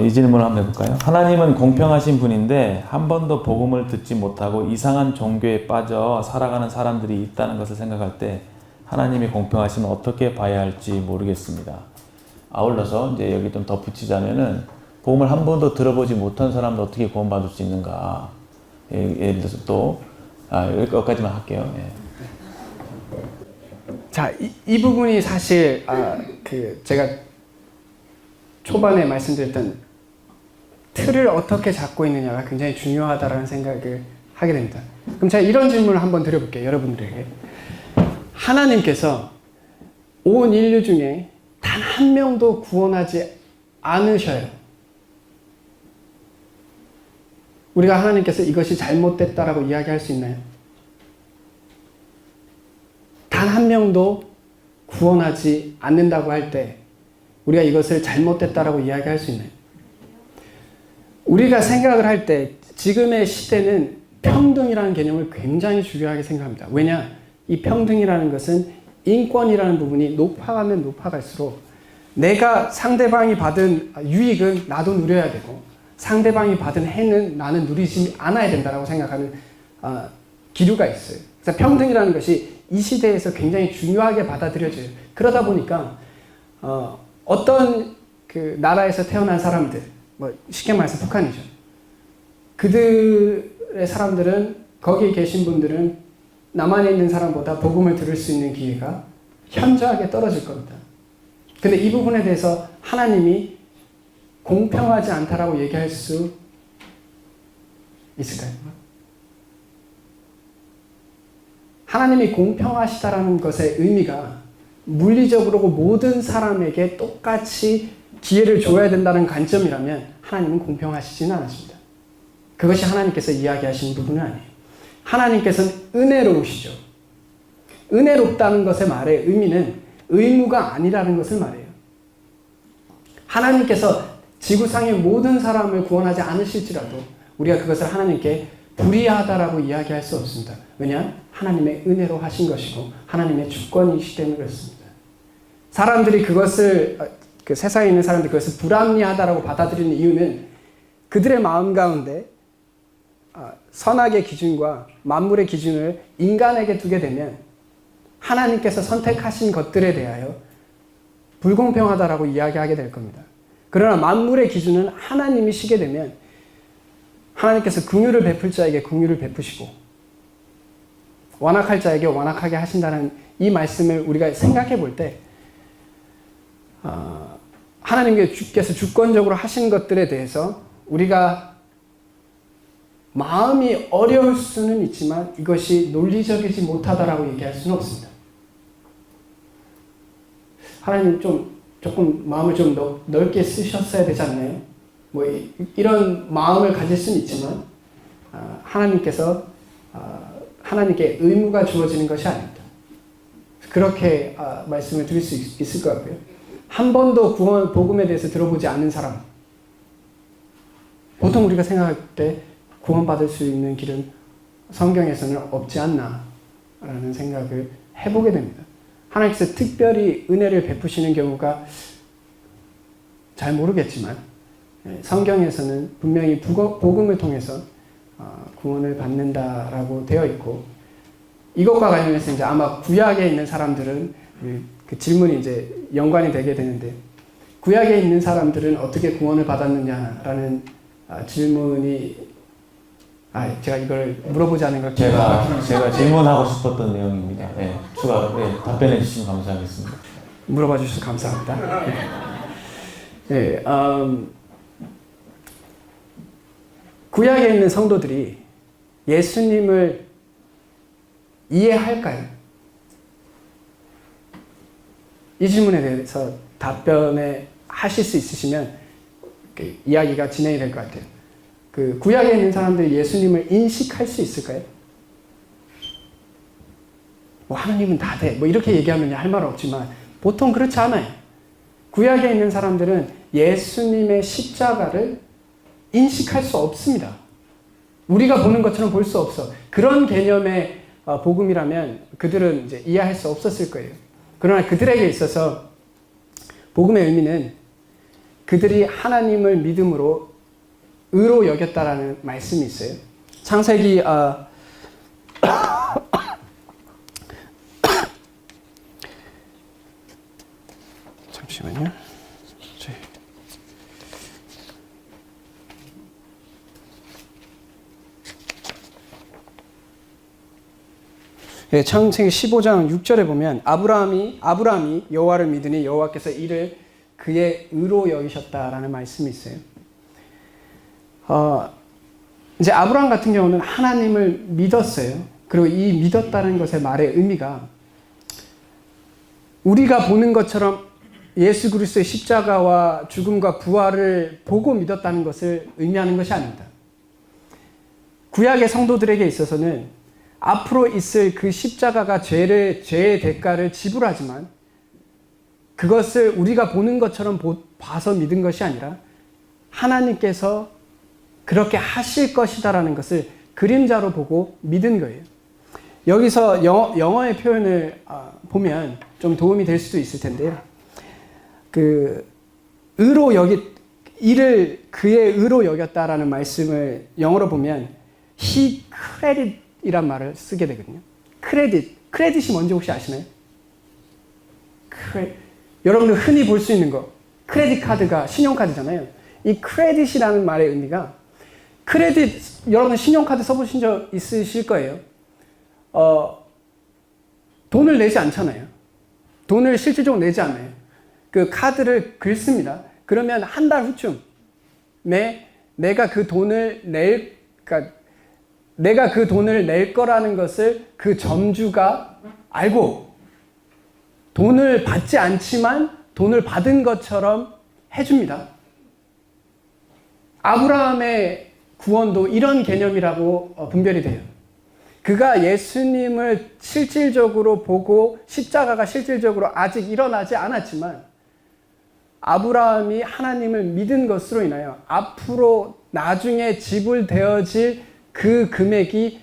이 질문을 한번 해볼까요? 하나님은 공평하신 분인데 한 번도 복음을 듣지 못하고 이상한 종교에 빠져 살아가는 사람들이 있다는 것을 생각할 때 하나님이 공평하심을 어떻게 봐야 할지 모르겠습니다. 아울러서 이제 여기 좀 덧붙이자면은 복음을 한 번도 들어보지 못한 사람도 어떻게 구원받을 수 있는가? 예를 들어서 또 여기까지만 할게요. 예. 자, 이 부분이 사실 제가 초반에 말씀드렸던 틀을 어떻게 잡고 있느냐가 굉장히 중요하다라는 생각을 하게 됩니다. 그럼 제가 이런 질문을 한번 드려볼게요. 여러분들에게. 하나님께서 온 인류 중에 단 한 명도 구원하지 않으셔요. 우리가 하나님께서 이것이 잘못됐다라고 이야기할 수 있나요? 단 한 명도 구원하지 않는다고 할 때 우리가 이것을 잘못됐다라고 이야기할 수 있나요? 우리가 생각을 할 때 지금의 시대는 평등이라는 개념을 굉장히 중요하게 생각합니다. 왜냐? 이 평등이라는 것은 인권이라는 부분이 높아가면 높아갈수록 내가 상대방이 받은 유익은 나도 누려야 되고 상대방이 받은 해는 나는 누리지 않아야 된다고 생각하는 기류가 있어요. 그래서 평등이라는 것이 이 시대에서 굉장히 중요하게 받아들여져요. 그러다 보니까 어떤 그 나라에서 태어난 사람들, 뭐 쉽게 말해서 북한이죠. 그들의 사람들은 거기에 계신 분들은 남한에 있는 사람보다 복음을 들을 수 있는 기회가 현저하게 떨어질 겁니다. 근데 이 부분에 대해서 하나님이 공평하지 않다라고 얘기할 수 있을까요? 하나님이 공평하시다라는 것의 의미가 물리적으로 모든 사람에게 똑같이 기회를 줘야 된다는 관점이라면 하나님은 공평하시지는 않으십니다. 그것이 하나님께서 이야기하시는 부분은 아니에요. 하나님께서는 은혜로우시죠. 은혜롭다는 것의 말의 의미는 의무가 아니라는 것을 말해요. 하나님께서 지구상의 모든 사람을 구원하지 않으실지라도 우리가 그것을 하나님께 불의하다라고 이야기할 수 없습니다. 왜냐? 하나님의 은혜로 하신 것이고 하나님의 주권이시기 때문에 그렇습니다. 사람들이 그것을 그 세상에 있는 사람들이 그것을 불합리하다라고 받아들이는 이유는 그들의 마음 가운데 선악의 기준과 만물의 기준을 인간에게 두게 되면 하나님께서 선택하신 것들에 대하여 불공평하다라고 이야기하게 될 겁니다. 그러나 만물의 기준은 하나님이시게 되면 하나님께서 긍휼을 베풀 자에게 긍휼을 베푸시고 완악할 자에게 완악하게 하신다는 이 말씀을 우리가 생각해 볼 때 하나님께서 주권적으로 하신 것들에 대해서 우리가 마음이 어려울 수는 있지만 이것이 논리적이지 못하다라고 얘기할 수는 없습니다. 하나님 조금 마음을 좀 넓게 쓰셨어야 되지 않나요? 뭐 이런 마음을 가질 수는 있지만 하나님께 의무가 주어지는 것이 아닙니다. 그렇게 말씀을 드릴 수 있을 것 같고요. 한 번도 구원 복음에 대해서 들어보지 않은 사람. 보통 우리가 생각할 때 구원받을 수 있는 길은 성경에서는 없지 않나라는 생각을 해보게 됩니다. 하나님께서 특별히 은혜를 베푸시는 경우가 잘 모르겠지만 성경에서는 분명히 복음을 통해서 구원을 받는다라고 되어 있고, 이것과 관련해서 이제 아마 구약에 있는 사람들은 그 질문이 이제 연관이 되게 되는데, 구약에 있는 사람들은 어떻게 구원을 받았느냐라는 질문이 제가 이걸 물어보자는 걸 제가 질문하고 싶었던 내용입니다. 예, 추가 답변해 주시면 감사하겠습니다. 물어봐 주셔서 감사합니다. 네, 구약에 있는 성도들이 예수님을 이해할까요? 이 질문에 대해서 답변을 하실 수 있으시면 이야기가 진행이 될 것 같아요. 그 구약에 있는 사람들이 예수님을 인식할 수 있을까요? 뭐 하나님은 다 돼. 뭐 이렇게 얘기하면 할 말 없지만 보통 그렇지 않아요. 구약에 있는 사람들은 예수님의 십자가를 인식할 수 없습니다. 우리가 보는 것처럼 볼 수 없어. 그런 개념의 복음이라면 그들은 이제 이해할 수 없었을 거예요. 그러나 그들에게 있어서 복음의 의미는 그들이 하나님을 믿음으로 의로 여겼다라는 말씀이 있어요. 창세기 잠시만요. 네, 창세기 15장 6절에 보면 아브라함이 여호와를 믿으니 여호와께서 이를 그의 의로 여기셨다라는 말씀이 있어요. 이제 아브라함 같은 경우는 하나님을 믿었어요. 그리고 이 믿었다는 것의 말의 의미가 우리가 보는 것처럼 예수 그리스도의 십자가와 죽음과 부활을 보고 믿었다는 것을 의미하는 것이 아닙니다. 구약의 성도들에게 있어서는 앞으로 있을 그 십자가가 죄의 대가를 지불하지만 그것을 우리가 보는 것처럼 봐서 믿은 것이 아니라 하나님께서 그렇게 하실 것이다라는 것을 그림자로 보고 믿은 거예요. 여기서 영어의 표현을 보면 좀 도움이 될 수도 있을 텐데요. 이를 그의 의로 여겼다라는 말씀을 영어로 보면 he credited 이란 말을 쓰게 되거든요. 크레딧이 뭔지 혹시 아시나요? 여러분들 흔히 볼 수 있는 거, 크레딧 카드가 신용카드잖아요. 이 크레딧이라는 말의 의미가 여러분 신용카드 써보신 적 있으실 거예요. 돈을 내지 않잖아요. 돈을 실질적으로 내지 않아요. 그 카드를 긁습니다. 그러면 한 달 후쯤에 내가 그 돈을 낼 거라는 것을 그 점주가 알고 돈을 받지 않지만 돈을 받은 것처럼 해줍니다. 아브라함의 구원도 이런 개념이라고 분별이 돼요. 그가 예수님을 실질적으로 보고 십자가가 실질적으로 아직 일어나지 않았지만 아브라함이 하나님을 믿은 것으로 인하여 앞으로 나중에 지불되어질 그 금액이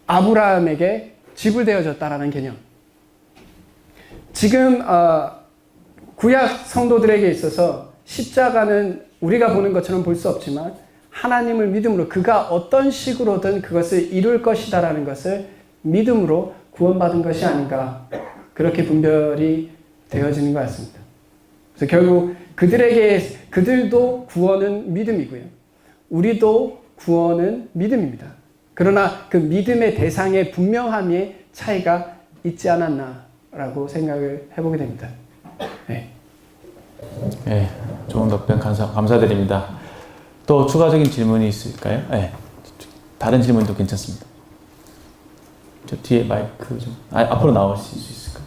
아브라함에게 지불되어졌다라는 개념. 지금 구약 성도들에게 있어서 십자가는 우리가 보는 것처럼 볼 수 없지만 하나님을 믿음으로 그가 어떤 식으로든 그것을 이룰 것이다라는 것을 믿음으로 구원받은 것이 아닌가, 그렇게 분별이 되어지는 것 같습니다. 그래서 결국 그들도 구원은 믿음이고요. 우리도 구원은 믿음입니다. 그러나 그 믿음의 대상의 분명함의 차이가 있지 않았나라고 생각을 해보게 됩니다. 네. 네, 좋은 답변 감사드립니다. 또 추가적인 질문이 있을까요? 네, 다른 질문도 괜찮습니다. 저 뒤에 마이크 좀 앞으로 나오실 수 있을까요?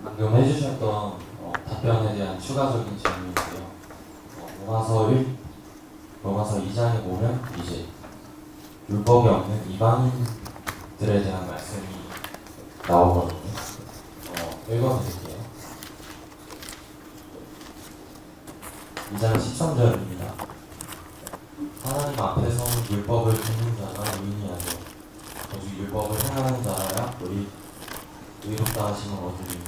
방금 해주셨던 답변에 대한 추가적인 질문인데요. 로마서 2장에 보면 이제 율법이 없는 이방인들에 대한 말씀이 나오거든요. 읽어드릴게요. 2장 13절입니다. 하나님 앞에서는 율법을 듣는 자가 의인이 아니요 오직 율법을 행하는 자라야 의롭다 하심을 얻으리니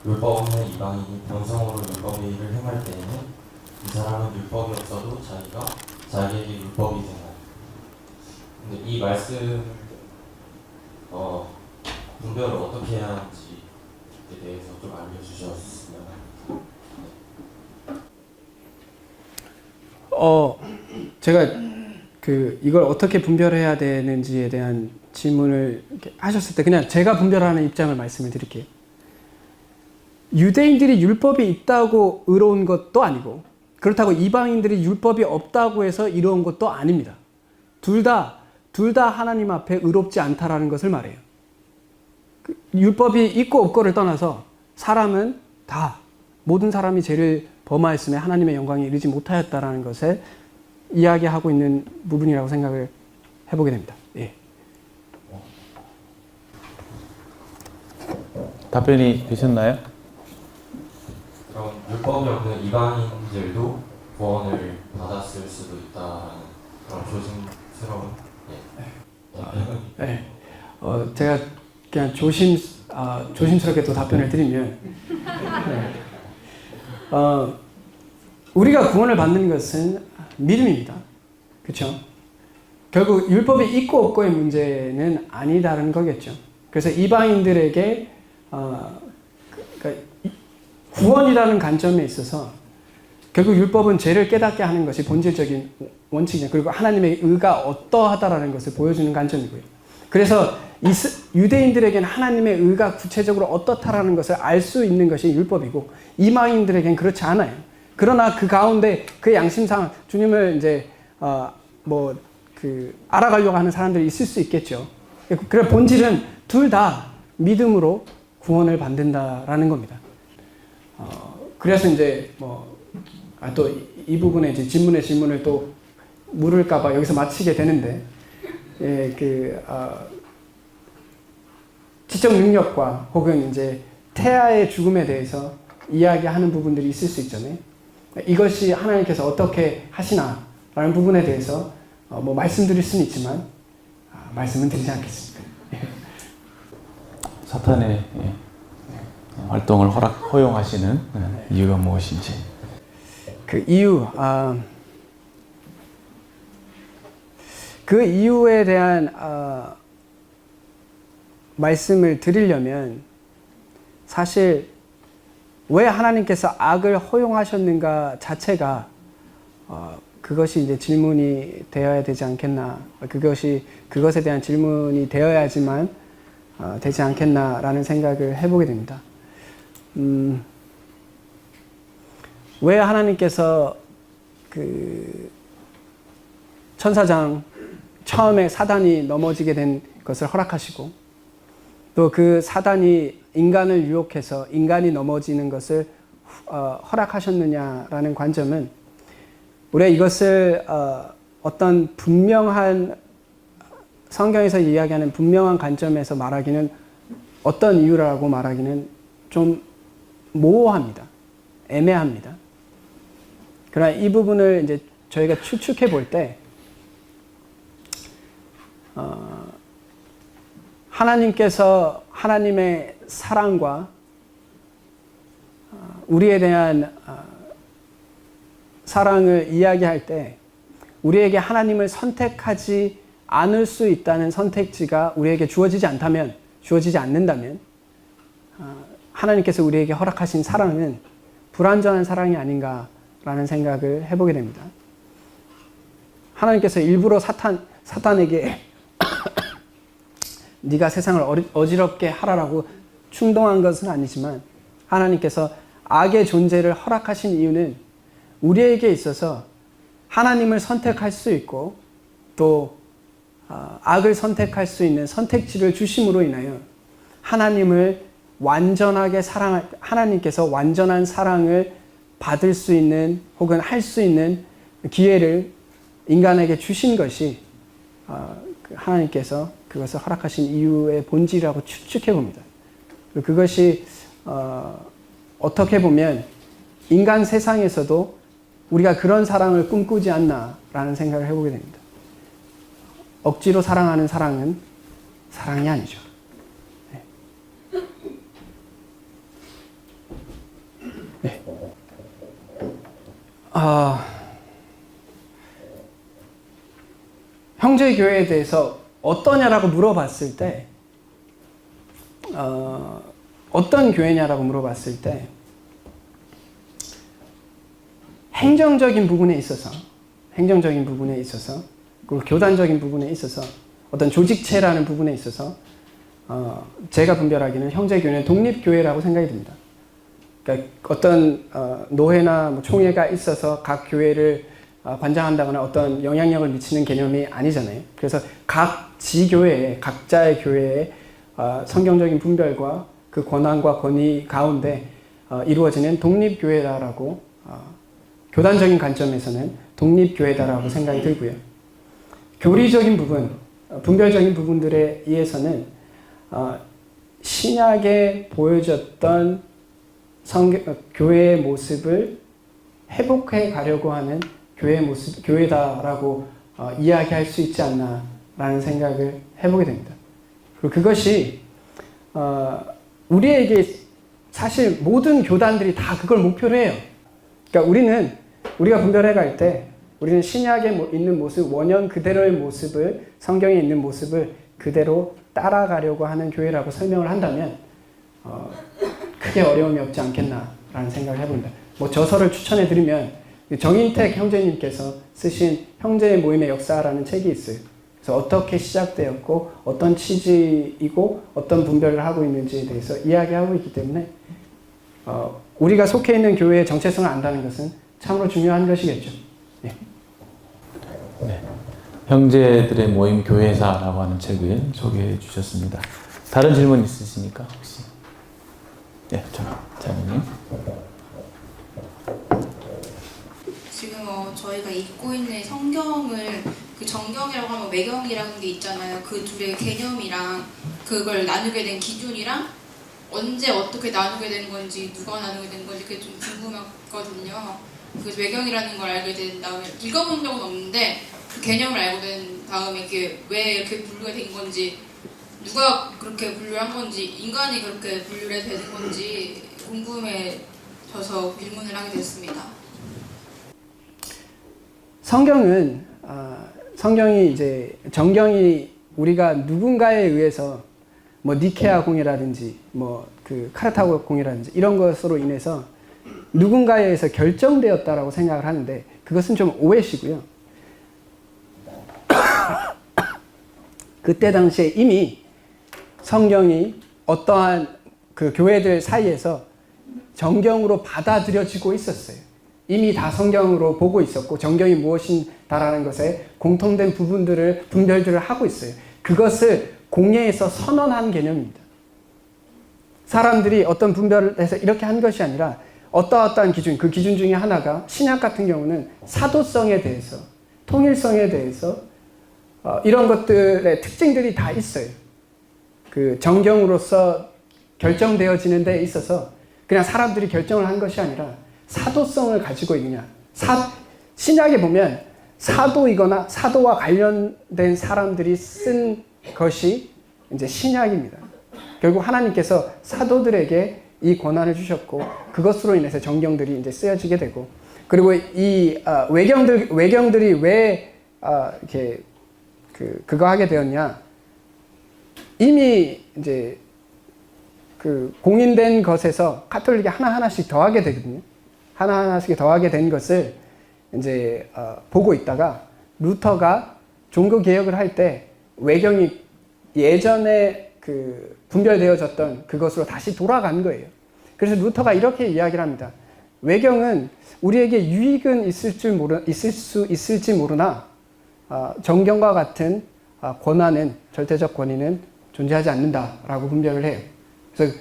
율법 없는 이방인이 본성으로 율법의 일을 행할 때에는 이 사람은 율법이 없어도 자기에게 율법이 되나요? 근데 이 말씀을 분별을 어떻게 해야 하는지에 대해서 좀 알려주셨으면. 제가 이걸 어떻게 분별해야 되는지에 대한 질문을 이렇게 하셨을 때 그냥 제가 분별하는 입장을 말씀을 드릴게요. 유대인들이 율법이 있다고 의로운 것도 아니고 그렇다고 이방인들이 율법이 없다고 해서 이로운 것도 아닙니다. 둘 다 하나님 앞에 의롭지 않다라는 것을 말해요. 율법이 있고 없고를 떠나서 사람은 다 모든 사람이 죄를 범하였음에 하나님의 영광에 이르지 못하였다라는 것을 이야기하고 있는 부분이라고 생각을 해보게 됩니다. 예. 답변이 되셨나요? 그럼 율법이 없는 이방인들도 구원을 받았을 수도 있다라는 그런 조심스러운 네. 제가 그냥 조심스럽게 또 답변을 드리면 우리가 구원을 받는 것은 믿음입니다. 그렇죠? 결국 율법이 있고 없고의 문제는 아니다라는 거겠죠. 그래서 이방인들에게 그러니까 구원이라는 관점에 있어서 결국 율법은 죄를 깨닫게 하는 것이 본질적인 원칙이죠. 그리고 하나님의 의가 어떠하다라는 것을 보여주는 관점이고요. 그래서 유대인들에게는 하나님의 의가 구체적으로 어떻다라는 것을 알 수 있는 것이 율법이고 이방인들에게는 그렇지 않아요. 그러나 그 가운데 그 양심상 주님을 이제 알아가려고 하는 사람들이 있을 수 있겠죠. 그래 본질은 둘 다 믿음으로 구원을 받는다라는 겁니다. 그래서 이제 또 이 부분에 이제 질문을 또 물을까봐 여기서 마치게 되는데, 지적 능력과 혹은 이제 태아의 죽음에 대해서 이야기하는 부분들이 있을 수 있잖아요. 이것이 하나님께서 어떻게 하시나라는 부분에 대해서 말씀드릴 수는 있지만 말씀은 드리지 않겠습니다. 사탄의 활동을 허용하시는 이유가 무엇인지. 그 이유에 대한 말씀을 드리려면 사실 왜 하나님께서 악을 허용하셨는가 자체가 그것이 이제 질문이 되어야 되지 않겠나, 그것에 대한 질문이 되어야지만 되지 않겠나라는 생각을 해보게 됩니다. 왜 하나님께서 천사장 처음에 사단이 넘어지게 된 것을 허락하시고 또 그 사단이 인간을 유혹해서 인간이 넘어지는 것을 허락하셨느냐라는 관점은 우리가 이것을 어떤 분명한 성경에서 이야기하는 분명한 관점에서 말하기는 어떤 이유라고 말하기는 좀 모호합니다. 애매합니다. 그러나 이 부분을 이제 저희가 추측해 볼 때 하나님께서 하나님의 사랑과 우리에 대한 사랑을 이야기할 때 우리에게 하나님을 선택하지 않을 수 있다는 선택지가 우리에게 주어지지 않는다면 하나님께서 우리에게 허락하신 사랑은 불완전한 사랑이 아닌가라는 생각을 해보게 됩니다. 하나님께서 일부러 사탄에게 네가 세상을 어지럽게 하라라고 충동한 것은 아니지만 하나님께서 악의 존재를 허락하신 이유는 우리에게 있어서 하나님을 선택할 수 있고 또 악을 선택할 수 있는 선택지를 주심으로 인하여 하나님께서 완전한 사랑을 받을 수 있는 혹은 할 수 있는 기회를 인간에게 주신 것이 하나님께서 그것을 허락하신 이유의 본질이라고 추측해 봅니다. 그것이 어떻게 보면 인간 세상에서도 우리가 그런 사랑을 꿈꾸지 않나라는 생각을 해보게 됩니다. 억지로 사랑하는 사랑은 사랑이 아니죠. 네. 형제교회에 대해서 어떠냐라고 물어봤을 때 어떤 교회냐라고 물어봤을 때 행정적인 부분에 있어서 그리고 교단적인 부분에 있어서 어떤 조직체라는 부분에 있어서 제가 분별하기는 형제교회는 독립교회라고 생각이 듭니다. 그러니까 어떤 노회나 뭐 총회가 있어서 각 교회를 관장한다거나 어떤 영향력을 미치는 개념이 아니잖아요. 그래서 각 지교회에 각자의 교회에 성경적인 분별과 그 권한과 권위 가운데 이루어지는 독립교회다라고 교단적인 관점에서는 독립교회다라고 생각이 들고요. 교리적인 부분, 분별적인 부분들에 의해서는 신약에 보여줬던 교회의 모습을 회복해 가려고 하는 교회다라고 이야기할 수 있지 않나라는 생각을 해보게 됩니다. 그리고 그것이 우리에게 사실 모든 교단들이 다 그걸 목표로 해요. 그러니까 우리가 분별해 갈 때 우리는 신약에 있는 모습, 원형 그대로의 모습을, 성경에 있는 모습을 그대로 따라가려고 하는 교회라고 설명을 한다면 크게 어려움이 없지 않겠나라는 생각을 해봅니다. 뭐 저서를 추천해 드리면 정인택 형제님께서 쓰신 형제의 모임의 역사라는 책이 있어요. 그래서 어떻게 시작되었고 어떤 취지이고 어떤 분별을 하고 있는지에 대해서 이야기하고 있기 때문에 우리가 속해 있는 교회의 정체성을 안다는 것은 참으로 중요한 것이겠죠. 네. 네. 형제들의 모임 교회사라고 하는 책을 소개해 주셨습니다. 다른 질문 있으십니까 혹시? 네, 자매님. 지금 저희가 읽고 있는 성경을 그 정경이라고 하면 외경이라는 게 있잖아요. 그 둘의 개념이랑 그걸 나누게 된 기준이랑 언제 어떻게 나누게 된 건지 누가 나누게 된 건지 그게 좀 궁금했거든요. 그 외경이라는 걸 알게 된 다음에 읽어본 적은 없는데 그 개념을 알고 된 다음에 이게 왜 이렇게 분류가 된 건지 누가 그렇게 분류를 한 건지 인간이 그렇게 분류를 되는 건지 궁금해져서 질문을 하게 됐습니다. 성경이 이제 정경이 우리가 누군가에 의해서 뭐 니케아 공이라든지 뭐 그 카르타고 공이라든지 이런 것으로 인해서 누군가에 의해서 결정되었다라고 생각을 하는데 그것은 좀 오해시고요. 그때 당시에 이미 성경이 어떠한 그 교회들 사이에서 정경으로 받아들여지고 있었어요. 이미 다 성경으로 보고 있었고 정경이 무엇인다라는 것에 공통된 분별들을 하고 있어요. 그것을 공회에서 선언한 개념입니다. 사람들이 어떤 분별을 해서 이렇게 한 것이 아니라 어떠한 기준, 그 기준 중에 하나가 신약 같은 경우는 사도성에 대해서, 통일성에 대해서 이런 것들의 특징들이 다 있어요. 그 정경으로서 결정되어지는 데 있어서 그냥 사람들이 결정을 한 것이 아니라 사도성을 가지고 있느냐. 신약에 보면 사도이거나 사도와 관련된 사람들이 쓴 것이 이제 신약입니다. 결국 하나님께서 사도들에게 이 권한을 주셨고 그것으로 인해서 정경들이 이제 쓰여지게 되고 그리고 이 외경들이 왜 이렇게 그거 하게 되었냐. 이미 이제 그 공인된 것에서 카톨릭이 하나하나씩 더하게 되거든요. 하나하나씩 더하게 된 것을 이제 보고 있다가 루터가 종교 개혁을 할 때 외경이 예전에 그 분별되어졌던 그것으로 다시 돌아간 거예요. 그래서 루터가 이렇게 이야기를 합니다. 외경은 우리에게 유익은 있을 수 있을지 모르나 정경과 같은 권한은 절대적 권위는 존재하지 않는다라고 분별을 해요. 그래서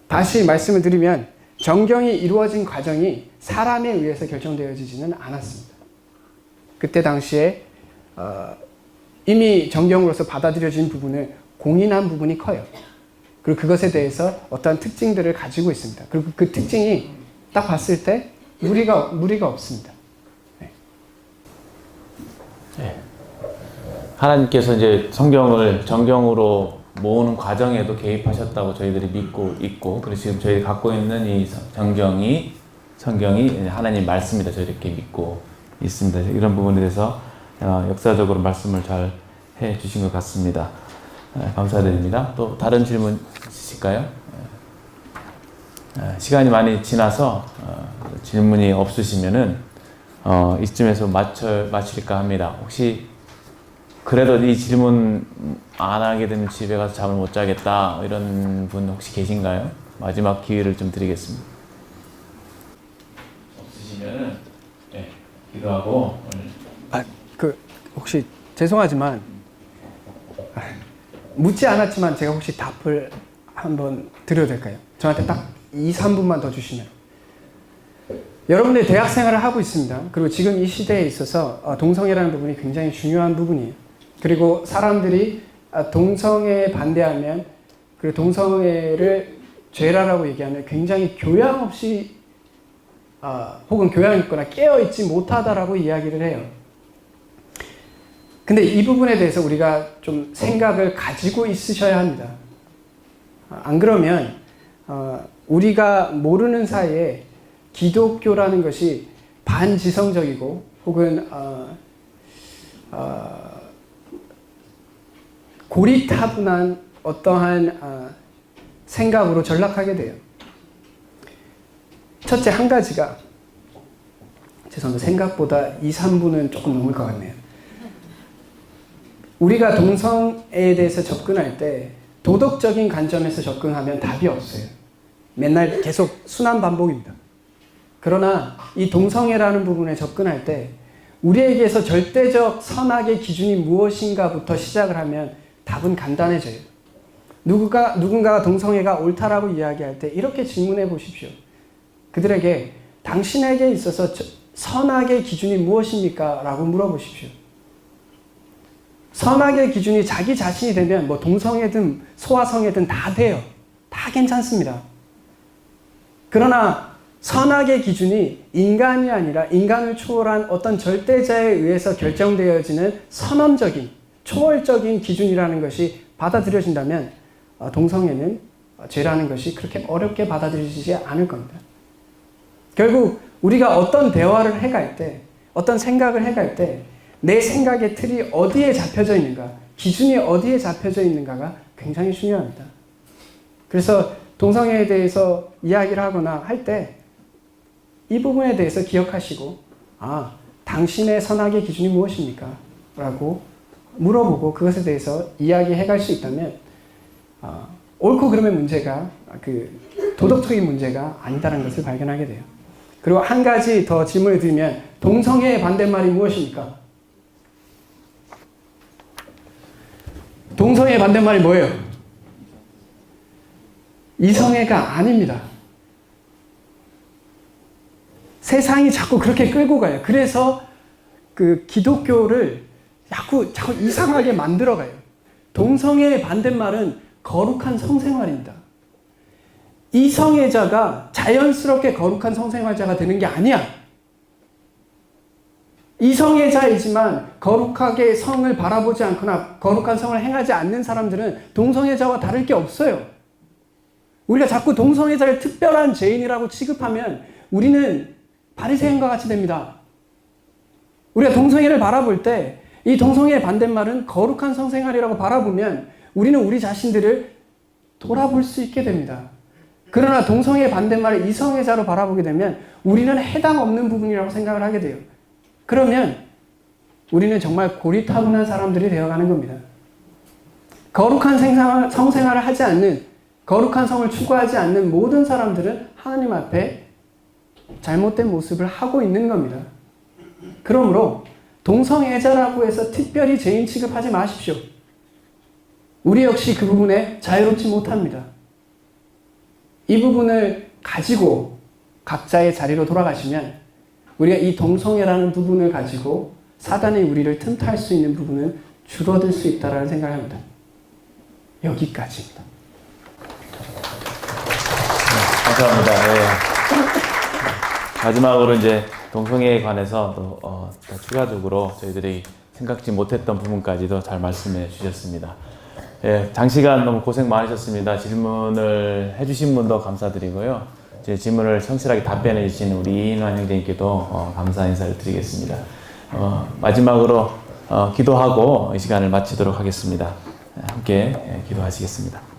다시 말씀을 드리면 정경이 이루어진 과정이 사람에 의해서 결정되어지지는 않았습니다. 그때 당시에 이미 정경으로서 받아들여진 부분을 공인한 부분이 커요. 그리고 그것에 대해서 어떠한 특징들을 가지고 있습니다. 그리고 그 특징이 딱 봤을 때 무리가 없습니다. 네. 하나님께서 이제 성경을 정경으로 모으는 과정에도 개입하셨다고 저희들이 믿고 있고, 그리고 지금 저희 갖고 있는 이 성경이 하나님 말씀이다, 저희 이렇게 믿고 있습니다. 이런 부분에 대해서 역사적으로 말씀을 잘 해주신 것 같습니다. 감사드립니다. 또 다른 질문 있으실까요? 시간이 많이 지나서 질문이 없으시면은 이쯤에서 마칠까 합니다. 혹시 그래도 이 질문 안 하게 되면 집에 가서 잠을 못 자겠다 이런 분 혹시 계신가요? 마지막 기회를 좀 드리겠습니다. 없으시면은 네, 기도하고 혹시 죄송하지만 묻지 않았지만 제가 혹시 답을 한번 드려도 될까요? 저한테 딱 2, 3분만 더 주시면. 여러분들이 대학 생활을 하고 있습니다. 그리고 지금 이 시대에 있어서 동성애라는 부분이 굉장히 중요한 부분이에요. 그리고 사람들이 동성애에 반대하면, 그리고 동성애를 죄라라고 얘기하면 굉장히 교양 없이 혹은 교양 있거나 깨어있지 못하다라고 이야기를 해요. 근데 이 부분에 대해서 우리가 좀 생각을 가지고 있으셔야 합니다. 안 그러면 우리가 모르는 사이에 기독교라는 것이 반지성적이고 혹은 고리타분한 어떠한 생각으로 전락하게 돼요. 첫째, 한 가지가, 죄송합니다. 생각보다 2, 3분은 조금 넘을 것 같네요. 우리가 동성애에 대해서 접근할 때 도덕적인 관점에서 접근하면 답이 없어요. 맨날 계속 순환 반복입니다. 그러나 이 동성애라는 부분에 접근할 때 우리에게서 절대적 선악의 기준이 무엇인가부터 시작을 하면 답은 간단해져요. 누군가가 동성애가 옳다라고 이야기할 때 이렇게 질문해 보십시오. 그들에게 당신에게 있어서 선악의 기준이 무엇입니까? 라고 물어보십시오. 선악의 기준이 자기 자신이 되면 뭐 동성애든 소아성애든 다 돼요. 다 괜찮습니다. 그러나 선악의 기준이 인간이 아니라 인간을 초월한 어떤 절대자에 의해서 결정되어지는 선언적인, 초월적인 기준이라는 것이 받아들여진다면 동성애는 죄라는 것이 그렇게 어렵게 받아들여지지 않을 겁니다. 결국 우리가 어떤 대화를 해갈 때, 어떤 생각을 해갈 때 내 생각의 틀이 어디에 잡혀져 있는가, 기준이 어디에 잡혀져 있는가가 굉장히 중요합니다. 그래서 동성애에 대해서 이야기를 하거나 할 때 이 부분에 대해서 기억하시고, 당신의 선악의 기준이 무엇입니까? 라고 물어보고 그것에 대해서 이야기해 갈 수 있다면 옳고 그름의 문제가 도덕적인 문제가 아니다라는 것을 발견하게 돼요. 그리고 한 가지 더 질문을 드리면, 동성애의 반대말이 무엇입니까? 동성애의 반대말이 뭐예요? 이성애가 아닙니다. 세상이 자꾸 그렇게 끌고 가요. 그래서 그 기독교를 자꾸 이상하게 만들어가요. 동성애의 반대말은 거룩한 성생활입니다. 이성애자가 자연스럽게 거룩한 성생활자가 되는 게 아니야. 이성애자이지만 거룩하게 성을 바라보지 않거나 거룩한 성을 행하지 않는 사람들은 동성애자와 다를 게 없어요. 우리가 자꾸 동성애자를 특별한 죄인이라고 취급하면 우리는 바리새인과 같이 됩니다. 우리가 동성애를 바라볼 때 이 동성애의 반대말은 거룩한 성생활이라고 바라보면 우리는 우리 자신들을 돌아볼 수 있게 됩니다. 그러나 동성애의 반대말을 이성애자로 바라보게 되면 우리는 해당 없는 부분이라고 생각을 하게 돼요. 그러면 우리는 정말 고리타분한 사람들이 되어가는 겁니다. 거룩한 성생활을 하지 않는, 거룩한 성을 추구하지 않는 모든 사람들은 하나님 앞에 잘못된 모습을 하고 있는 겁니다. 그러므로 동성애자라고 해서 특별히 죄인 취급하지 마십시오. 우리 역시 그 부분에 자유롭지 못합니다. 이 부분을 가지고 각자의 자리로 돌아가시면 우리가 이 동성애라는 부분을 가지고 사단이 우리를 틈탈 수 있는 부분은 줄어들 수 있다라는 생각을 합니다. 여기까지입니다. 감사합니다. 예. 마지막으로 이제 동성애에 관해서 또 더 추가적으로 저희들이 생각지 못했던 부분까지도 잘 말씀해 주셨습니다. 예, 장시간 너무 고생 많으셨습니다. 질문을 해주신 분도 감사드리고요. 제 질문을 성실하게 답변해 주신 우리 이인환 형제님께도 감사 인사를 드리겠습니다. 마지막으로 기도하고 이 시간을 마치도록 하겠습니다. 함께 기도하시겠습니다.